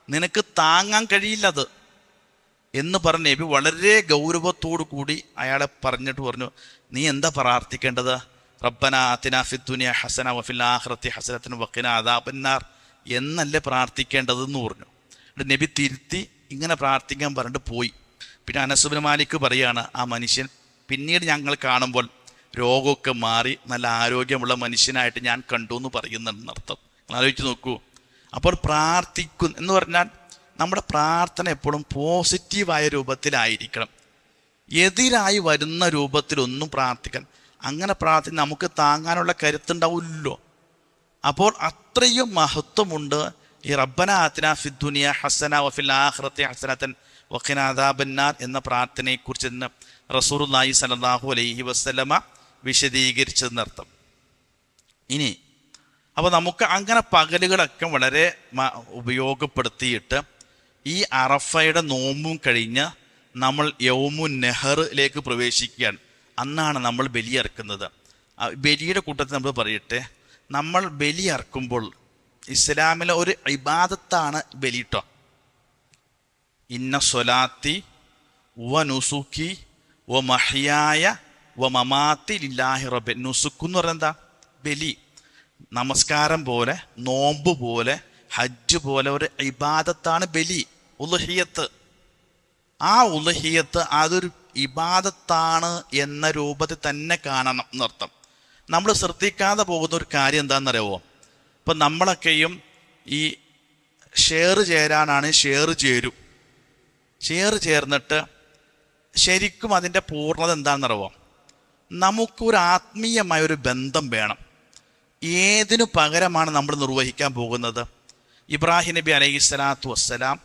നിനക്ക് താങ്ങാൻ കഴിയില്ലത് എന്ന് പറഞ്ഞ് നബി വളരെ ഗൗരവത്തോടു കൂടി അയാളെ പറഞ്ഞിട്ട് പറഞ്ഞു, നീ എന്താ പ്രാർത്ഥിക്കേണ്ടത്? റബ്ബന ആതിന ഫിദ്ദുനിയ ഹസന വഫിൽ ആഖിറതി ഹസനതൻ വഖിന അദാബന്നാർ എന്നല്ലേ പ്രാർത്ഥിക്കേണ്ടതെന്ന് പറഞ്ഞു. എന്നിട്ട് നബി തിരുത്തി ഇങ്ങനെ പ്രാർത്ഥിക്കാൻ പറഞ്ഞിട്ട് പോയി. പിന്നെ അനസ് ഇബ്നു മാലിക് പറയാണ്, ആ മനുഷ്യൻ പിന്നീട് ഞങ്ങൾ കാണുമ്പോൾ രോഗമൊക്കെ മാറി നല്ല ആരോഗ്യമുള്ള മനുഷ്യനായിട്ട് ഞാൻ കണ്ടു എന്ന് പറയുന്നുണ്ടെന്നർത്ഥം. ആലോചിച്ച് നോക്കൂ. അപ്പോൾ പ്രാർത്ഥിക്കും എന്ന് പറഞ്ഞാൽ നമ്മുടെ പ്രാർത്ഥന എപ്പോഴും പോസിറ്റീവായ രൂപത്തിലായിരിക്കണം. എതിരായി വരുന്ന രൂപത്തിലൊന്നും പ്രാർത്ഥിക്കാൻ, അങ്ങനെ പ്രാർത്ഥന നമുക്ക് താങ്ങാനുള്ള കരുത്തുണ്ടാവില്ലല്ലോ. അപ്പോൾ അത്രയും മഹത്വമുണ്ട് ഈ റബ്ബന ആതിന ഫിദ്ദുനിയ ഹസന വഫിൽ ആഖിറതി ഹസനതൻ വഖിന അദാബന്നാർ എന്ന പ്രാർത്ഥനയെക്കുറിച്ച് തന്നെ റസൂലുള്ളാഹി സ്വല്ലല്ലാഹു അലൈഹി വസല്ലമ വിശദീകരിച്ചതെന്നർത്ഥം. ഇനി അപ്പോൾ നമുക്ക് അങ്ങനെ പകലുകളൊക്കെ വളരെ ഉപയോഗപ്പെടുത്തിയിട്ട് ഈ അറഫയുടെ നോമ്പും കഴിഞ്ഞ് നമ്മൾ യൗമുൻ നെഹറിലേക്ക് പ്രവേശിക്കുകയാണ്. അന്നാണ് നമ്മൾ ബലിയറുക്കുന്നത്. ബലിയുടെ കൂട്ടത്തിൽ നമ്മൾ പറയട്ടെ, നമ്മൾ ബലിയറുക്കുമ്പോൾ ഇസ്ലാമിലെ ഒരു ഇബാദത്താണ് ബലിട്ടോ. ഇന്ന സ്വലാത്തി വ നുസുക്കി വ മഹ്യായ വ മമാത്തി ലില്ലാഹി റബ്ബിൻ. നുസുക്ക് എന്ന് പറഞ്ഞാൽ എന്താ? ബലി. നമസ്കാരം പോലെ, നോമ്പ് പോലെ, ഹജ്ജ് പോലെ ഒരു ഇബാദത്താണ് ബലി, ഉളുഹിയത്ത്. ആ ഉളുഹിയത്ത് അതൊരു ഇബാദത്താണ് എന്ന രൂപത്തിൽ തന്നെ കാണണം എന്നർത്ഥം. നമ്മൾ ശ്രദ്ധിക്കാതെ പോകുന്ന ഒരു കാര്യം എന്താണെന്നറിയാമോ? ഇപ്പം നമ്മളൊക്കെയും ഈ ഷെയർ ചേരാനാണ്, ഷെയർ ചേരും. ഷെയർ ചേർന്നിട്ട് ശരിക്കും അതിൻ്റെ പൂർണ്ണത എന്താണെന്നറിയാമോ? നമുക്കൊരു ആത്മീയമായൊരു ബന്ധം വേണം. ഏതിനു പകരമാണ് നമ്മൾ നിർവഹിക്കാൻ പോകുന്നത്? ഇബ്രാഹിം നബി അലൈഹിസ്സലാത്തു വസ്സലാം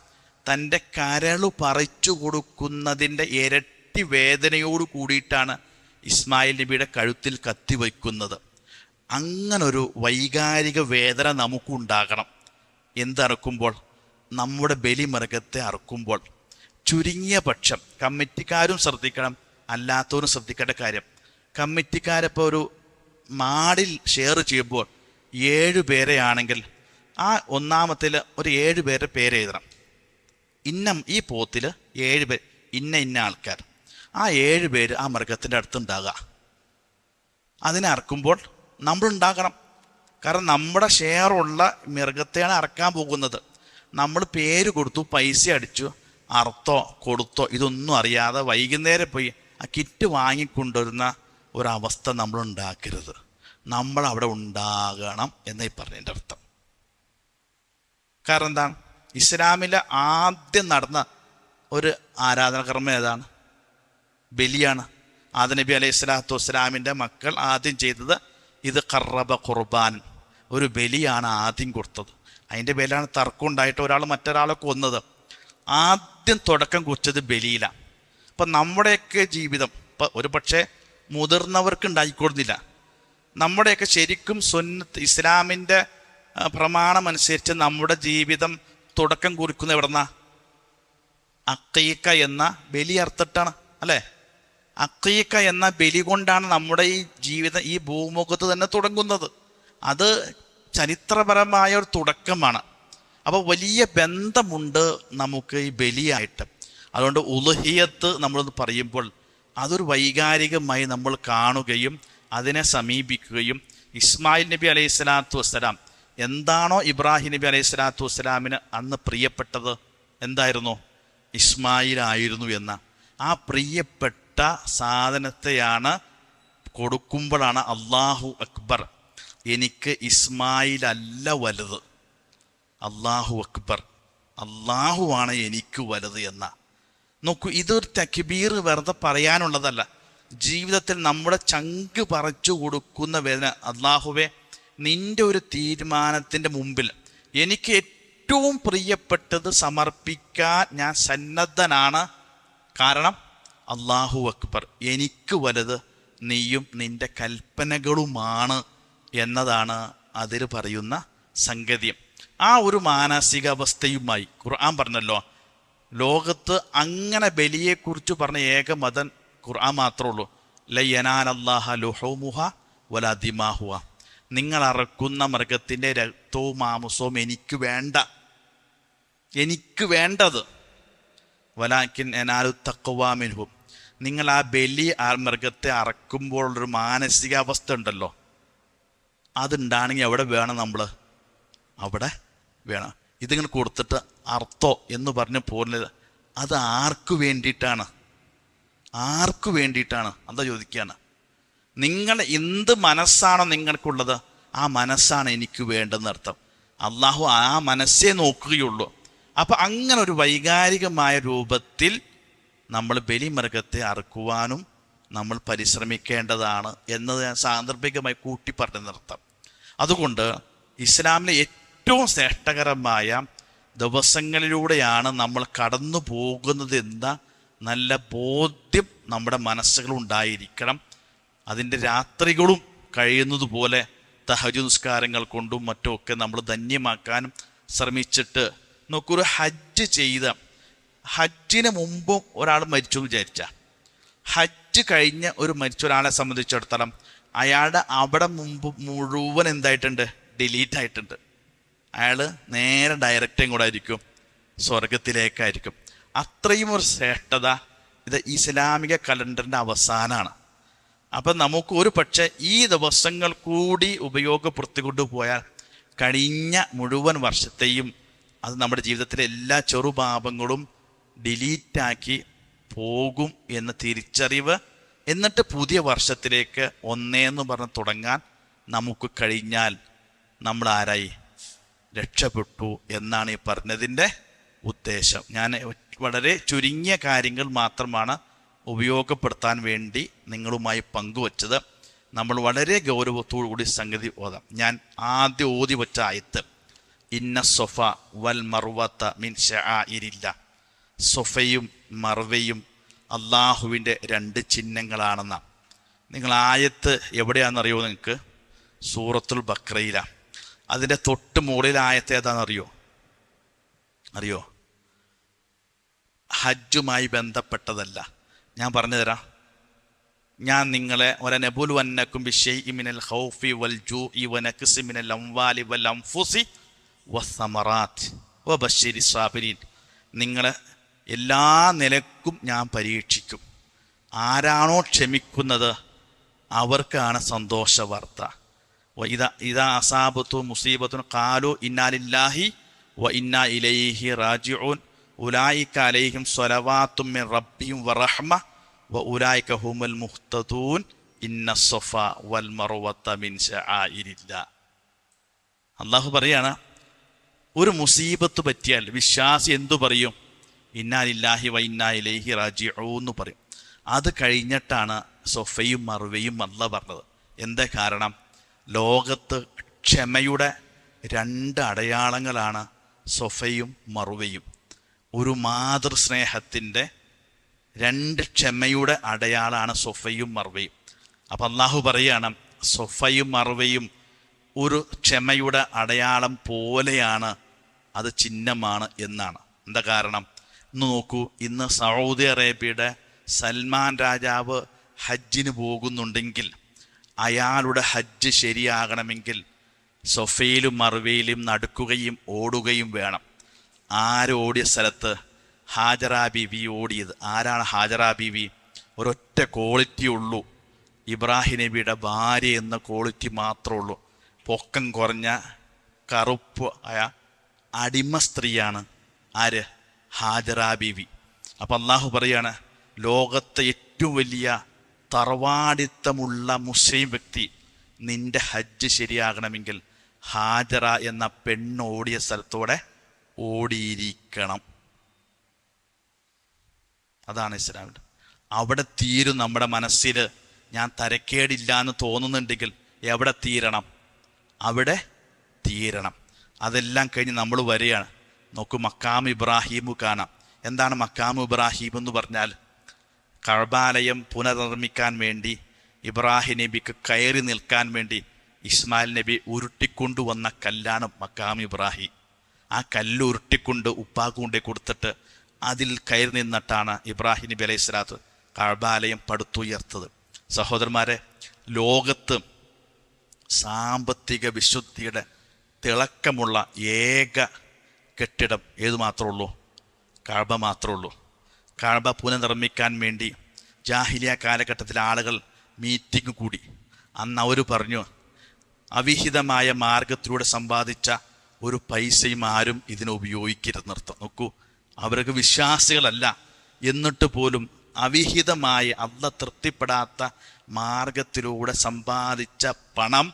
തൻ്റെ കരളു പറിച്ചു കൊടുക്കുന്നതിൻ്റെ ഇരട്ടി വേദനയോട് കൂടിയിട്ടാണ് ഇസ്മായിൽ നബിയുടെ കഴുത്തിൽ കത്തിവയ്ക്കുന്നത്. അങ്ങനൊരു വൈകാരിക വേദന നമുക്കുണ്ടാകണം. എന്തറക്കുമ്പോൾ? നമ്മുടെ ബലിമൃഗത്തെ അറുക്കുമ്പോൾ. ചുരുങ്ങിയ പക്ഷം കമ്മിറ്റിക്കാരും ശ്രദ്ധിക്കണം, അല്ലാത്തവരും ശ്രദ്ധിക്കേണ്ട കാര്യം, കമ്മിറ്റിക്കാരിപ്പോൾ ഒരു മാടിൽ ഷെയർ ചെയ്യുമ്പോൾ 7 പേരെയാണെങ്കിൽ ആ ഒന്നാമത്തിൽ ഒരു 7 പേരുടെ പേര് എഴുതണം. ഈ പോത്തിൽ 7 പേര്, ഇന്ന ആൾക്കാർ. ആ 7 പേര് ആ മൃഗത്തിൻ്റെ അടുത്തുണ്ടാകുക. അതിനെ അറക്കുമ്പോൾ നമ്മളുണ്ടാകണം. കാരണം നമ്മുടെ ഷെയറുള്ള മൃഗത്തെയാണ് അറക്കാൻ പോകുന്നത്. നമ്മൾ പേര് കൊടുത്തു, പൈസ അടിച്ചു, അറുത്തോ കൊടുത്തോ ഇതൊന്നും അറിയാതെ വൈകുന്നേരം പോയി ആ കിറ്റ് വാങ്ങിക്കൊണ്ടുവരുന്ന ഒരവസ്ഥ നമ്മൾ ഉണ്ടാക്കരുത്. നമ്മൾ അവിടെ ഉണ്ടാകണം എന്നായി പറഞ്ഞതിൻ്റെ അർത്ഥം. കാരണം എന്താണ്? ഇസ്ലാമിലെ ആദ്യം നടന്ന ഒരു ആരാധനാകർമ്മം ഏതാണ്? ബലിയാണ്. ആദം നബി അലൈഹി സ്വലാത്തു വസ്സലാമിൻ്റെ മക്കൾ ആദ്യം ചെയ്തത് ഇത് ഖറബ ഖുർബാൻ, ഒരു ബലിയാണ് ആദ്യം കൊടുത്തത്. അതിൻ്റെ പേരിലാണ് തർക്കം ഉണ്ടായിട്ട് ഒരാൾ മറ്റൊരാളെ കൊന്നത്. ആദ്യം തുടക്കം കുറിച്ചത് ബലിയിലാണ്. അപ്പം നമ്മുടെയൊക്കെ ജീവിതം ഇപ്പം ഒരു പക്ഷേ മുതിർന്നവർക്ക് ഉണ്ടായിക്കൊടുന്നില്ല. നമ്മുടെയൊക്കെ ശരിക്കും സുന്നത്ത് ഇസ്ലാമിൻ്റെ പ്രമാണമനുസരിച്ച് നമ്മുടെ ജീവിതം തുടക്കം കുറിക്കുന്ന എവിടെന്നാ? അഖീഖ എന്ന ബലി അർത്തിട്ടാണ്, അല്ലേ? അഖീഖ എന്ന ബലി കൊണ്ടാണ് നമ്മുടെ ഈ ജീവിതം ഈ ഭൂമുഖത്ത് തന്നെ തുടങ്ങുന്നത്. അത് ചരിത്രപരമായ ഒരു തുടക്കമാണ്. അപ്പോൾ വലിയ ബന്ധമുണ്ട് നമുക്ക് ഈ ബലിയായിട്ട്. അതുകൊണ്ട് ഉളുഹിയത്ത് നമ്മളൊന്ന് പറയുമ്പോൾ അതൊരു വൈകാരികമായി നമ്മൾ കാണുകയും അതിനെ സമീപിക്കുകയും ഇസ്മായിൽ നബി അലൈഹി സ്വലാത്തു വസ്സലാം എന്താണോ ഇബ്രാഹിം നബി അലൈഹി സ്വലാത്തു വസ്സലാമിന് അന്ന് പ്രിയപ്പെട്ടത് എന്തായിരുന്നു? ഇസ്മായിലായിരുന്നു എന്ന ആ പ്രിയപ്പെട്ട സാധനത്തെയാണ് കൊടുക്കുമ്പോഴാണ് അള്ളാഹു അക്ബർ, എനിക്ക് ഇസ്മായിലല്ല വലുത്, അള്ളാഹു അക്ബർ, അള്ളാഹുവാണ് എനിക്ക് വലുത് എന്ന. നോക്കൂ, ഇതൊരു തക്ബീർ വെറുതെ പറയാനുള്ളതല്ല. ജീവിതത്തിൽ നമ്മുടെ ചങ്ക് പറിച്ചു കൊടുക്കുന്ന വേദന. അള്ളാഹുവേ, നിൻ്റെ ഒരു തീരുമാനത്തിൻ്റെ മുമ്പിൽ എനിക്ക് ഏറ്റവും പ്രിയപ്പെട്ടത് സമർപ്പിക്കാൻ ഞാൻ സന്നദ്ധനാണ്. കാരണം അള്ളാഹു അക്ബർ, എനിക്ക് വലുത് നീയും നിൻ്റെ കൽപ്പനകളുമാണ് എന്നതാണ് അതിൽ പറയുന്ന സംഗതി. ആ ഒരു മാനസികാവസ്ഥയുമായി ഖുർആൻ പറഞ്ഞല്ലോ, ലോകത്ത് അങ്ങനെ ബലിയെക്കുറിച്ച് പറഞ്ഞ ഏക മതം ഖുർആൻ മാത്രമേ ഉള്ളൂ. ലയനാനല്ലാഹ ലുഹൂമുഹ വലാ ദിമാഹുഹ, നിങ്ങൾ അറക്കുന്ന മൃഗത്തിൻ്റെ രക്തവും മാംസവും എനിക്ക് വേണ്ട, എനിക്ക് വേണ്ടത്. വലാക്കിൻ യനാലു തഖ്വാ മിൻഹും, നിങ്ങൾ ആ ബലി ആ മൃഗത്തെ അറക്കുമ്പോഴുള്ളൊരു മാനസികാവസ്ഥ ഉണ്ടല്ലോ, അതുണ്ടാണെങ്കിൽ എവിടെ വേണം? നമ്മൾ അവിടെ വേണം. ഇതിങ്ങനെ കൊടുത്തിട്ട് അർത്ഥോ എന്ന് പറഞ്ഞ് പോകുന്നത് അത് ആർക്കു വേണ്ടിയിട്ടാണ്? ആർക്കു വേണ്ടിയിട്ടാണ്? എന്താ ചോദിക്കുകയാണ്. നിങ്ങൾ എന്ത് മനസ്സാണോ നിങ്ങൾക്കുള്ളത്, ആ മനസ്സാണ് എനിക്ക് വേണ്ടതെന്നർത്ഥം. അള്ളാഹു ആ മനസ്സേ നോക്കുകയുള്ളൂ. അപ്പം അങ്ങനെ ഒരു വൈകാരികമായ രൂപത്തിൽ നമ്മൾ ബലിമൃഗത്തെ അറുക്കുവാനും നമ്മൾ പരിശ്രമിക്കേണ്ടതാണ് എന്നത് ഞാൻ സാന്ദർഭികമായി കൂട്ടി പറഞ്ഞതിനർത്ഥം. അതുകൊണ്ട് ഇസ്ലാമിലെ ഏറ്റവും ശ്രേഷ്ഠകരമായ ദിവസങ്ങളിലൂടെയാണ് നമ്മൾ കടന്നു പോകുന്നത് എന്ന നല്ല ബോധ്യം നമ്മുടെ മനസ്സുകളുണ്ടായിരിക്കണം. അതിൻ്റെ രാത്രികളും കഴിയുന്നത് പോലെ തഹജ്ജുദ് നിസ്കാരങ്ങൾ കൊണ്ടും മറ്റുമൊക്കെ നമ്മൾ ധന്യമാക്കാനും ശ്രമിച്ചിട്ട് നോക്കൊരു ഹജ്ജ് ചെയ്ത ഹജ്ജിന് മുമ്പും ഒരാൾ മരിച്ചു വിചാരിച്ച, ഹജ്ജ് കഴിഞ്ഞ ഒരു മരിച്ച ഒരാളെ സംബന്ധിച്ചിടത്തോളം അയാളുടെ അവിടെ മുമ്പ് മുഴുവൻ എന്തായിട്ടുണ്ട്, ഡിലീറ്റ് ആയിട്ടുണ്ട്. അയാൾ നേരെ ഡയറക്റ്റും കൂടെ ആയിരിക്കും, സ്വർഗത്തിലേക്കായിരിക്കും. അത്രയും ഒരു ശ്രേഷ്ഠത ഇത് ഇസ്ലാമിക കലണ്ടറിൻ്റെ അവസാനമാണ്. അപ്പം നമുക്ക് ഒരു പക്ഷേ ഈ ദിവസങ്ങൾ കൂടി ഉപയോഗപ്പെടുത്തിക്കൊണ്ട് പോയാൽ കഴിഞ്ഞ മുഴുവൻ വർഷത്തെയും അത് നമ്മുടെ ജീവിതത്തിലെ എല്ലാ ചെറുപാപങ്ങളും ഡിലീറ്റാക്കി പോകും എന്ന തിരിച്ചറിവ്, എന്നിട്ട് പുതിയ വർഷത്തിലേക്ക് ഒന്നേന്ന് പറഞ്ഞ് തുടങ്ങാൻ നമുക്ക് കഴിഞ്ഞാൽ നമ്മൾ ആരായി, രക്ഷപ്പെട്ടു എന്നാണ് ഈ പറഞ്ഞതിൻ്റെ ഉദ്ദേശം. ഞാൻ വളരെ ചുരുങ്ങിയ കാര്യങ്ങൾ മാത്രമാണ് ഉപയോഗപ്പെടുത്താൻ വേണ്ടി നിങ്ങളുമായി പങ്കുവച്ചത്. നമ്മൾ വളരെ ഗൗരവത്തോടു കൂടി സംഗതി ഓതാം. ഞാൻ ആദ്യം ഓതി വച്ച ആയത്ത് ഇന്ന സൊഫ വൽ മർവത്ത മിൻ ശആഇരില്ല. സൊഫയും മർവയും അള്ളാഹുവിൻ്റെ 2 ചിഹ്നങ്ങളാണെന്നാണ്. നിങ്ങൾ ആയത്ത് എവിടെയാണെന്നറിയോ? നിങ്ങൾക്ക് സൂറത്തുൽ ബഖറയിലാണ്. അതിൻ്റെ തൊട്ട് മുകളിൽ ആയത്ത് ഏതാണെന്നറിയോ? അറിയോ? ഹജ്ജുമായി ബന്ധപ്പെട്ടതല്ല. ഞാൻ പറഞ്ഞു തരാം. ഞാൻ നിങ്ങളെ വലനബുലുവന്നക്കും ബിശൈഇ മിനൽ ഖൗഫി വൽ ജൂഇ വനക്സി മിനൽ അംവാലി വൽ അൻഫുസി വസ്സമറാത്ത് വബശ്ശിരി സ്വാബിരീൻ. നിങ്ങളെ എല്ലാ നിലക്കും ഞാൻ പരീക്ഷിക്കും. ആരാണോ ക്ഷമിക്കുന്നത് അവർക്കാണ് സന്തോഷ വാർത്ത. ഇദാ അസാബത്തു മുസീബത്തുൻ ഖാലു ഇന്നാ ലില്ലാഹി വ ഇന്നാ ഇലൈഹി റാജിഊൻ ഉലായിക അലൈഹിം സ്വലവാത്തും മിൻ റബ്ബിഹിം വറഹ്മ വ ഉലായിക ഹുമുൽ മുഹ്തദൂൻ ഇന്ന സഫ വൽ മർവത മിൻ ശആഇരില്ലാ. അല്ലാഹു പറയാണ്, ഒരു മുസീബത്ത് പറ്റിയാൽ വിശ്വാസി എന്തു പറയും? ഇന്നാ ലില്ലാഹി വ ഇന്നാ ഇലൈഹി റാജിഊൻ എന്ന് പറയും. അത് കഴിഞ്ഞിട്ടാണ് സൊഫയും മർവയും അല്ല പറഞ്ഞത്. എന്താ കാരണം? ലോകത്ത് ക്ഷമയുടെ 2 അടയാളങ്ങളാണ് സൊഫയും മർവയും. ഒരു മാതൃസ്നേഹത്തിൻ്റെ 2 ക്ഷമയുടെ അടയാളമാണ് സൊഫയും മർവയും. അപ്പം അള്ളാഹു പറയുകയാണ്, സൊഫയും മർവയും ഒരു ക്ഷമയുടെ അടയാളം പോലെയാണ്, അത് ചിഹ്നമാണ് എന്നാണ്. എന്താ കാരണം? ഇന്ന് നോക്കൂ, ഇന്ന് സൗദി അറേബ്യയുടെ സൽമാൻ രാജാവ് ഹജ്ജിന് പോകുന്നുണ്ടെങ്കിൽ അയാളുടെ ഹജ്ജ് ശരിയാകണമെങ്കിൽ സൊഫയിലും മർവയിലും നടക്കുകയും ഓടുകയും വേണം. ആരോടിയ സ്ഥലത്ത്? ഹാജറ ബീവി ഓടിയത്. ആരാണ് ഹാജറ ബീവി? ഒരൊറ്റ ക്വാളിറ്റി ഉള്ളൂ, ഇബ്രാഹിം നബിയുടെ ഭാര്യ എന്ന ക്വാളിറ്റി മാത്രമേ ഉള്ളൂ. പൊക്കം കുറഞ്ഞ കറുപ്പ് ആയ അടിമ സ്ത്രീയാണ് ആര്? ഹാജറ ബീവി. അപ്പം അള്ളാഹു പറയാണ്, ലോകത്തെ ഏറ്റവും വലിയ തറവാടിത്തമുള്ള മുസ്ലിം വ്യക്തി, നിന്റെ ഹജ്ജ് ശരിയാകണമെങ്കിൽ ഹാജറ എന്ന പെണ്ണോടിയ സ്ഥലത്തോടെ ഓടിയിരിക്കണം. അതാണ് ഇസ്ലാമിൻ്റെ. അവിടെ തീരും. നമ്മുടെ മനസ്സിൽ ഞാൻ തരക്കേടില്ല എന്ന് തോന്നുന്നുണ്ടെങ്കിൽ എവിടെ തീരണം? അവിടെ തീരണം. അതെല്ലാം കഴിഞ്ഞ് നമ്മൾ വരികയാണ്. നോക്കൂ, മക്കാം ഇബ്രാഹീമു കാണാം. എന്താണ് മക്കാം ഇബ്രാഹീം എന്ന് പറഞ്ഞാൽ? കഅബാലയം പുനർനിർമ്മിക്കാൻ വേണ്ടി ഇബ്രാഹിം നബിക്ക് കയറി നിൽക്കാൻ വേണ്ടി ഇസ്മായിൽ നബി ഉരുട്ടിക്കൊണ്ടുവന്ന കല്ലാണ് മക്കാം ഇബ്രാഹിം. ആ കല്ല് ഉരുട്ടിക്കൊണ്ട് ഉപ്പാക്ക് കൊണ്ടേ കൊടുത്തിട്ട് അതിൽ കയറി നിന്നിട്ടാണ് ഇബ്രാഹിം നബി അലൈഹി സ്വലാത്ത് കഅബാലയം പടുത്തുയർത്തത്. സഹോദരന്മാരെ, ലോകത്ത് സാമ്പത്തിക വിശുദ്ധിയുടെ തിളക്കമുള്ള ഏക കെട്ടിടം ഏത് മാത്രമേ ഉള്ളൂ? കഅബ മാത്രമേ ഉള്ളൂ. കഅബ പുനർനിർമ്മിക്കാൻ വേണ്ടി ജാഹിലിയ കാലഘട്ടത്തിൽ ആളുകൾ മീറ്റിംഗ് കൂടി. അന്ന് അവർ പറഞ്ഞു, അവിഹിതമായ മാർഗത്തിലൂടെ സമ്പാദിച്ച ഒരു പൈസയും ആരും ഇതിനെ ഉപയോഗിക്കരുതെന്നർത്ഥം. നോക്കൂ, അവർക്ക് വിശ്വാസികളല്ല, എന്നിട്ട് പോലും അവിഹിതമായ അള്ളാഹ് തൃപ്തിപ്പെടാത്ത മാർഗത്തിലൂടെ സമ്പാദിച്ച പണം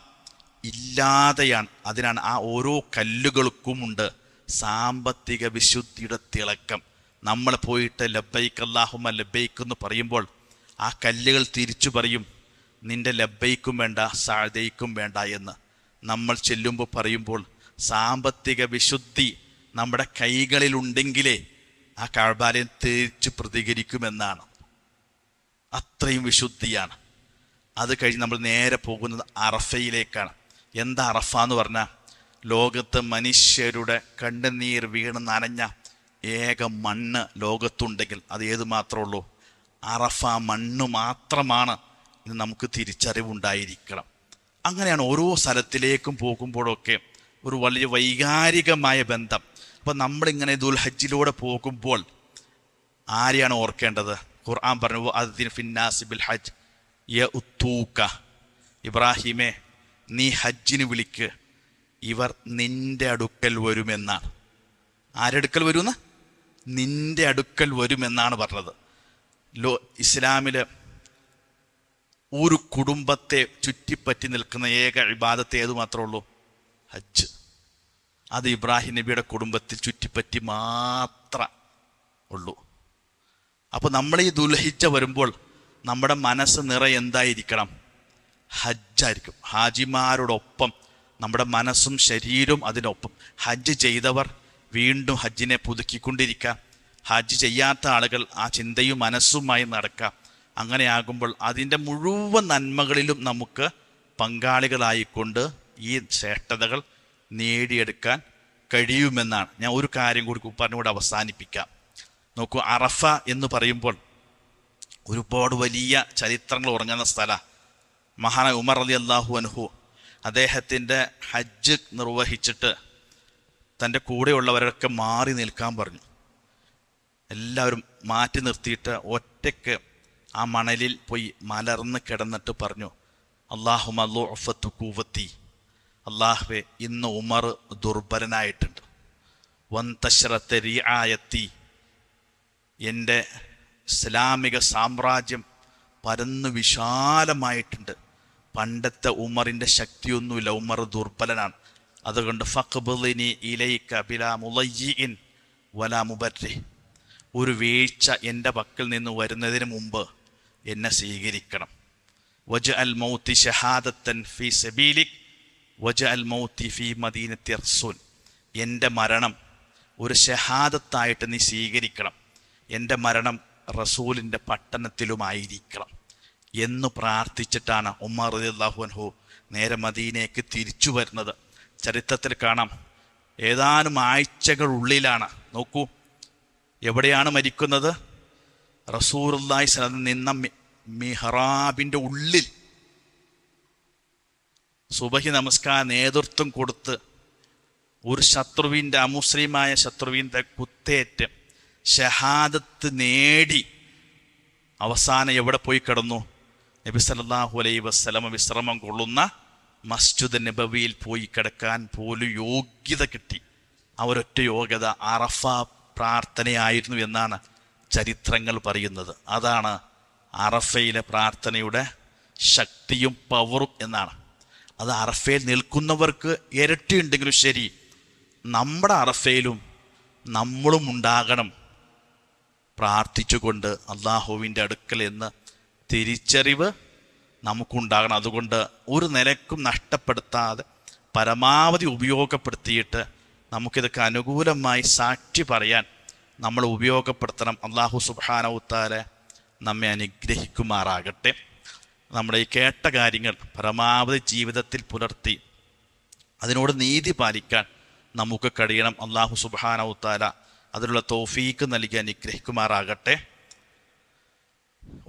ഇല്ലാതെയാണ്. അതിനാണ് ആ ഓരോ കല്ലുകൾക്കുമുണ്ട് സാമ്പത്തിക വിശുദ്ധിയുടെ തിളക്കം. നമ്മൾ പോയിട്ട് ലബ്ബൈക്ക് അല്ലാഹുമ്മ ലബ്ബൈക്ക് എന്ന് പറയുമ്പോൾ ആ കല്ലുകൾ തിരിച്ചു പറയും, നിന്റെ ലബ്ബൈക്കും വേണ്ട സഅദൈക്കും വേണ്ട എന്ന്. നമ്മൾ ചെല്ലുമ്പോൾ പറയുമ്പോൾ സാമ്പത്തിക വിശുദ്ധി നമ്മുടെ കൈകളിലുണ്ടെങ്കിലേ ആ കഅബാലയം തിരിച്ച് പ്രതികരിക്കുമെന്നാണ്. അത്രയും വിശുദ്ധിയാണ്. അത് കഴിഞ്ഞ് നമ്മൾ നേരെ പോകുന്നത് അറഫയിലേക്കാണ്. എന്താ അറഫ എന്ന് പറഞ്ഞാൽ? ലോകത്ത് മനുഷ്യരുടെ കണ്ണുനീർ വീണ് നനഞ്ഞ ഏക മണ്ണ് ലോകത്തുണ്ടെങ്കിൽ അത് ഏത് മാത്രമേ ഉള്ളൂ? അറഫ മണ്ണ് മാത്രമാണ്. ഇത് നമുക്ക് തിരിച്ചറിവുണ്ടായിരിക്കണം. അങ്ങനെയാണ് ഓരോ സ്ഥലത്തിലേക്കും പോകുമ്പോഴൊക്കെ ഒരു വലിയ വൈകാരികമായ ബന്ധം. അപ്പം നമ്മളിങ്ങനെ ദുൽഹജ്ജിലൂടെ പോകുമ്പോൾ ആരെയാണ് ഓർക്കേണ്ടത്? ഖുർആൻ പറഞ്ഞു അദ്ദിൻ ഫിന്നാസി ബിൽ ഹജ്ജ് യഉതൂക, ഇബ്രാഹിമേ നീ ഹജ്ജിന് വിളിക്ക്, ഇവർ നിന്റെ അടുക്കൽ വരുമെന്നാണ്. ആരെടുക്കൽ വരുമെന്ന്? നിന്റെ അടുക്കൽ വരുമെന്നാണ് പറഞ്ഞത്. ഇസ്ലാമില് ഒരു കുടുംബത്തെ ചുറ്റിപ്പറ്റി നിൽക്കുന്ന ഏക ഇബാദത്ത് ഏതു മാത്രമേ ഉള്ളൂ? ഹജ്ജ്. അത് ഇബ്രാഹിം നബിയുടെ കുടുംബത്തിൽ ചുറ്റിപ്പറ്റി മാത്രം ഉള്ളൂ. അപ്പോൾ നമ്മൾ ഈ ദുൽഹിജ്ജ വരുമ്പോൾ നമ്മുടെ മനസ്സ് നിറയെ എന്തായിരിക്കണം? ഹജ്ജായിരിക്കും. ഹാജിമാരോടൊപ്പം നമ്മുടെ മനസ്സും ശരീരവും അതിനൊപ്പം. ഹജ്ജ് ചെയ്തവർ വീണ്ടും ഹജ്ജിനെ പുതുക്കിക്കൊണ്ടിരിക്കുക, ഹജ്ജ് ചെയ്യാത്ത ആളുകൾ ആ ചിന്തയും മനസ്സുമായി നടക്കുക. അങ്ങനെയാകുമ്പോൾ അതിൻ്റെ മുഴുവൻ നന്മകളിലും നമുക്ക് പങ്കാളികളായിക്കൊണ്ട് ഈ ശ്രേഷ്ഠതകൾ നേടിയെടുക്കാൻ കഴിയുമെന്നാണ്. ഞാൻ ഒരു കാര്യം കൂടി പറഞ്ഞുകൂടെ അവസാനിപ്പിക്കാം. നോക്കൂ, അറഫ എന്ന് പറയുമ്പോൾ ഒരുപാട് വലിയ ചരിത്രങ്ങൾ ഉറങ്ങുന്ന സ്ഥലമാണ്. മഹാനായ ഉമർ റളിയല്ലാഹു അൻഹു അദ്ദേഹത്തിൻ്റെ ഹജ്ജ് നിർവഹിച്ചിട്ട് തൻ്റെ കൂടെയുള്ളവരൊക്കെ മാറി നിൽക്കാൻ പറഞ്ഞു. എല്ലാവരും മാറ്റി നിർത്തിയിട്ട് ഒറ്റയ്ക്ക് ആ മണലിൽ പോയി മലർന്ന് കിടന്നിട്ട് പറഞ്ഞു, അല്ലാഹുമ്മ ളുഅഫതു ഖുവതി, അല്ലാഹുവേ ഇന്ന് ഉമർ ദുർബലനായിട്ടുണ്ട്. വന്തശറത റിആയത്തി, എൻ്റെ ഇസ്ലാമിക സാമ്രാജ്യം പരന്നു വിശാലമായിട്ടുണ്ട്. പണ്ടത്തെ ഉമറിൻ്റെ ശക്തിയൊന്നുമില്ല, ഉമർ ദുർബലനാണ്. അതുകൊണ്ട് ഫഖ്ബിളിനി ഇലൈക ബിലാ മുളയ്യിൻ വലാ മുബർരി, ഒരു വീഴ്ച എൻ്റെ പക്കൽ നിന്ന് വരുന്നതിന് മുമ്പ് എന്നെ സ്വീകരിക്കണം. വജഅൽ മൗതി ഷഹാദത്തൻ ഫീ സബീലിക് വജഅൽ മൗതി ഫീ മദീനത്തി റസൂൽ, എൻ്റെ മരണം ഒരു ഷഹാദത്തായിട്ട് നീ സ്വീകരിക്കണം, എൻ്റെ മരണം റസൂലിൻ്റെ പട്ടണത്തിലുമായിരിക്കണം എന്ന് പ്രാർത്ഥിച്ചിട്ടാണ് ഉമർ റളിയല്ലാഹു അൻഹു നേരെ മദീനയ്ക്ക് തിരിച്ചു വരുന്നത്. ചരിത്രത്തിൽ കാണാം, ഏതാനും ആഴ്ചകളുള്ളിലാണ്. നോക്കൂ, എവിടെയാണ് മരിക്കുന്നത്? റസൂലുള്ളാഹി സ്വല്ലല്ലാഹു അലൈഹി വസല്ലം നിന്ന മിഹ്റാബിൻ്റെ ഉള്ളിൽ സുബഹി നമസ്കാര നേതൃത്വം കൊടുത്ത് ഒരു ശത്രുവിൻ്റെ, അമുസ്ലിമായ ശത്രുവിൻ്റെ കുത്തേറ്റ് ഷഹാദത്ത് നേടി അവസാനം എവിടെ പോയി കിടന്നു? നബി സല്ലല്ലാഹു അലൈഹി വസല്ലം വിശ്രമം കൊള്ളുന്ന മസ്ജിദ് നബവിയിൽ പോയി കിടക്കാൻ പോലും യോഗ്യത കിട്ടി. അവരൊറ്റ യോഗ്യത അറഫ പ്രാർത്ഥനയായിരുന്നു എന്നാണ് ചരിത്രങ്ങൾ പറയുന്നത്. അതാണ് അറഫയിലെ പ്രാർത്ഥനയുടെ ശക്തിയും പവറും എന്നാണ്. അത് അറഫയിൽ നിൽക്കുന്നവർക്ക് ഇരട്ടിയുണ്ടെങ്കിലും ശരി, നമ്മുടെ അറഫയിലും നമ്മളും ഉണ്ടാകണം പ്രാർത്ഥിച്ചുകൊണ്ട് അള്ളാഹുവിൻ്റെ അടുക്കൽ എന്ന് തിരിച്ചറിവ് നമുക്കുണ്ടാകണം. അതുകൊണ്ട് ഒരു നിലക്കും നഷ്ടപ്പെടുത്താതെ പരമാവധി ഉപയോഗപ്പെടുത്തിയിട്ട് നമുക്കിതൊക്കെ അനുകൂലമായി സാക്ഷി പറയാൻ നമ്മൾ ഉപയോഗപ്പെടുത്തണം. അള്ളാഹു സുബ്ഹാനഹു തആല നമ്മെ അനുഗ്രഹിക്കുമാറാകട്ടെ. നമ്മുടെ ഈ കേട്ട കാര്യങ്ങൾ പരമാവധി ജീവിതത്തിൽ പുലർത്തി അതിനോട് നീതി പാലിക്കാൻ നമുക്ക് കഴിയണം. അള്ളാഹു സുബ്ഹാനഹു തആല അതിനുള്ള തൗഫീക്ക് നൽകി അനുഗ്രഹിക്കുമാറാകട്ടെ.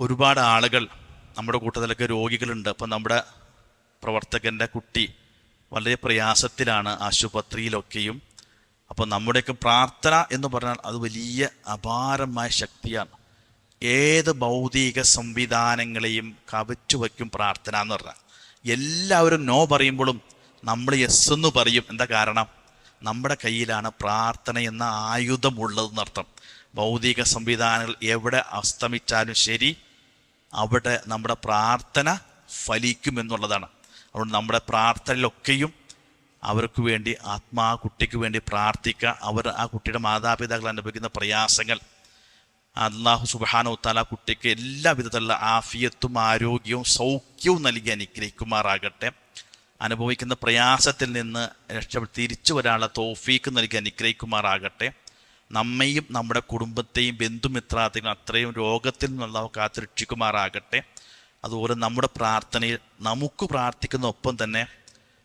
ഒരുപാട് ആളുകൾ നമ്മുടെ കൂട്ടത്തിലൊക്കെ രോഗികളുണ്ട്. അപ്പം നമ്മുടെ പ്രവർത്തകൻ്റെ കുട്ടി വളരെ പ്രയാസത്തിലാണ്, ആശുപത്രിയിലൊക്കെയും. അപ്പം നമ്മുടെയൊക്കെ പ്രാർത്ഥന എന്ന് പറഞ്ഞാൽ അത് വലിയ അപാരമായ ശക്തിയാണ്. ഏത് ഭൗതിക സംവിധാനങ്ങളെയും കവച്ചു വയ്ക്കും പ്രാർത്ഥന എന്ന് പറഞ്ഞാൽ. എല്ലാവരും നോ പറയുമ്പോഴും നമ്മൾ യെസ് എന്ന് പറയും. എന്താ കാരണം? നമ്മുടെ കയ്യിലാണ് പ്രാർത്ഥന എന്ന ആയുധമുള്ളതെന്നർത്ഥം. ഭൗതിക സംവിധാനങ്ങൾ എവിടെ അസ്തമിച്ചാലും ശരി, അവിടെ നമ്മുടെ പ്രാർത്ഥന ഫലിക്കുമെന്നുള്ളതാണ്. അതുകൊണ്ട് നമ്മുടെ പ്രാർത്ഥനയിലൊക്കെയും അവർക്ക് വേണ്ടി ആ കുട്ടിക്ക് വേണ്ടി പ്രാർത്ഥിക്കുക. ആ കുട്ടിയുടെ മാതാപിതാക്കൾ അനുഭവിക്കുന്ന പ്രയാസങ്ങൾ അല്ലാഹു സുബ്ഹാനഹു തആല കുട്ടിക്ക് എല്ലാ വിധത്തിലുള്ള ആഫിയത്തും ആരോഗ്യവും സൗഖ്യവും നൽകി അനുഗ്രഹിക്കുമാറാകട്ടെ. അനുഭവിക്കുന്ന പ്രയാസത്തിൽ നിന്ന് തിരിച്ചു വരാനുള്ള തൗഫീക്ക് നൽകി അനുഗ്രഹിക്കുമാറാകട്ടെ. നമ്മയും നമ്മുടെ കുടുംബത്തെയും ബന്ധുമിത്രാദികളും അത്രയും രോഗത്തിൽ നിന്ന് അല്ലാഹു കാത്തുരക്ഷിക്കുമാറാകട്ടെ. അതുപോലെ നമ്മുടെ പ്രാർത്ഥനയിൽ നമുക്ക് പ്രാർത്ഥിക്കുന്ന ഒപ്പം തന്നെ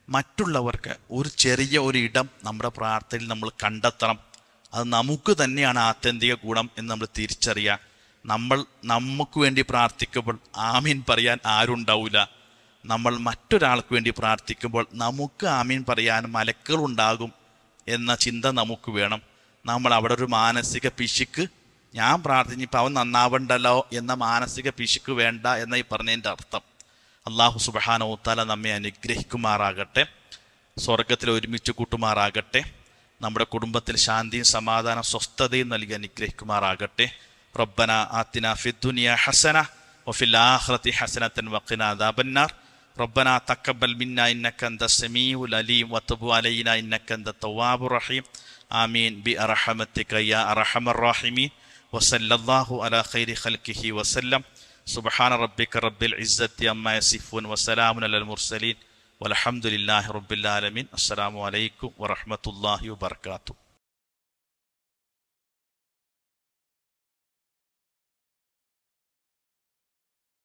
മറ്റുള്ളവർക്ക് ഒരു ചെറിയ ഒരു ഇടം നമ്മുടെ പ്രാർത്ഥനയിൽ നമ്മൾ കണ്ടെത്തണം. അത് നമുക്ക് തന്നെയാണ് ആത്യന്തിക ഗുണം എന്ന് നമ്മൾ തിരിച്ചറിയാം. നമുക്ക് വേണ്ടി പ്രാർത്ഥിക്കുമ്പോൾ ആമീൻ പറയാൻ ആരുണ്ടാവില്ല. നമ്മൾ മറ്റൊരാൾക്ക് വേണ്ടി പ്രാർത്ഥിക്കുമ്പോൾ നമുക്ക് ആമീൻ പറയാൻ മലക്കുകളുണ്ടാകും എന്ന ചിന്ത നമുക്ക് വേണം. നമ്മൾ അവിടെ ഒരു മാനസിക പിശുക്ക്, ഞാൻ പ്രാർത്ഥിച്ചപ്പോൾ അവൻ നന്നാവണ്ടല്ലോ എന്ന മാനസിക പിശുക്ക് വേണ്ട എന്ന ഈ പറഞ്ഞതിൻ്റെ അർത്ഥം. അള്ളാഹു സുബ്ഹാനഹു വ തആല നമ്മെ അനുഗ്രഹിക്കുമാറാകട്ടെ, സ്വർഗത്തിൽ ഒരുമിച്ച് കൂട്ടുമാറാകട്ടെ, നമ്മുടെ കുടുംബത്തിൽ ശാന്തിയും സമാധാനം സ്വസ്ഥതയും നൽകി അനുഗ്രഹിക്കുമാറാകട്ടെ. റബ്ബന ആതിനാ ഫിദ്ദുനിയ ഹസന വഫിൽ ആഖിറതി ഹസനതൻ വഖിനാ അദാബന്നാർ. റബ്ബന തഖബ്ബൽ മിന്നാ ഇന്നക അൻതസ് സമീഉൽ അലീം വതുബ് അലൈനാ ഇന്നക അൻതത് തവ്വാബുർ റഹീം. ആമീൻ ബി അർഹമതിക യാ അർഹമർ റഹീമീൻ. വസല്ലല്ലാഹു അലാ ഖൈരി ഖൽഖിഹി വസല്ലം. സുബ്ഹാന റബ്ബിക റബ്ബിൽ ഇസ്സത്തി അമ്മാ യസിഫൂൻ വസലാമുൻ അലൽ മുർസലീൻ വൽഹംദുലില്ലാഹി റബ്ബിൽ ആലമീൻ. അസ്സലാമു അലൈക്കും വറഹ്മത്തുള്ളാഹി വബറകാതുഹു.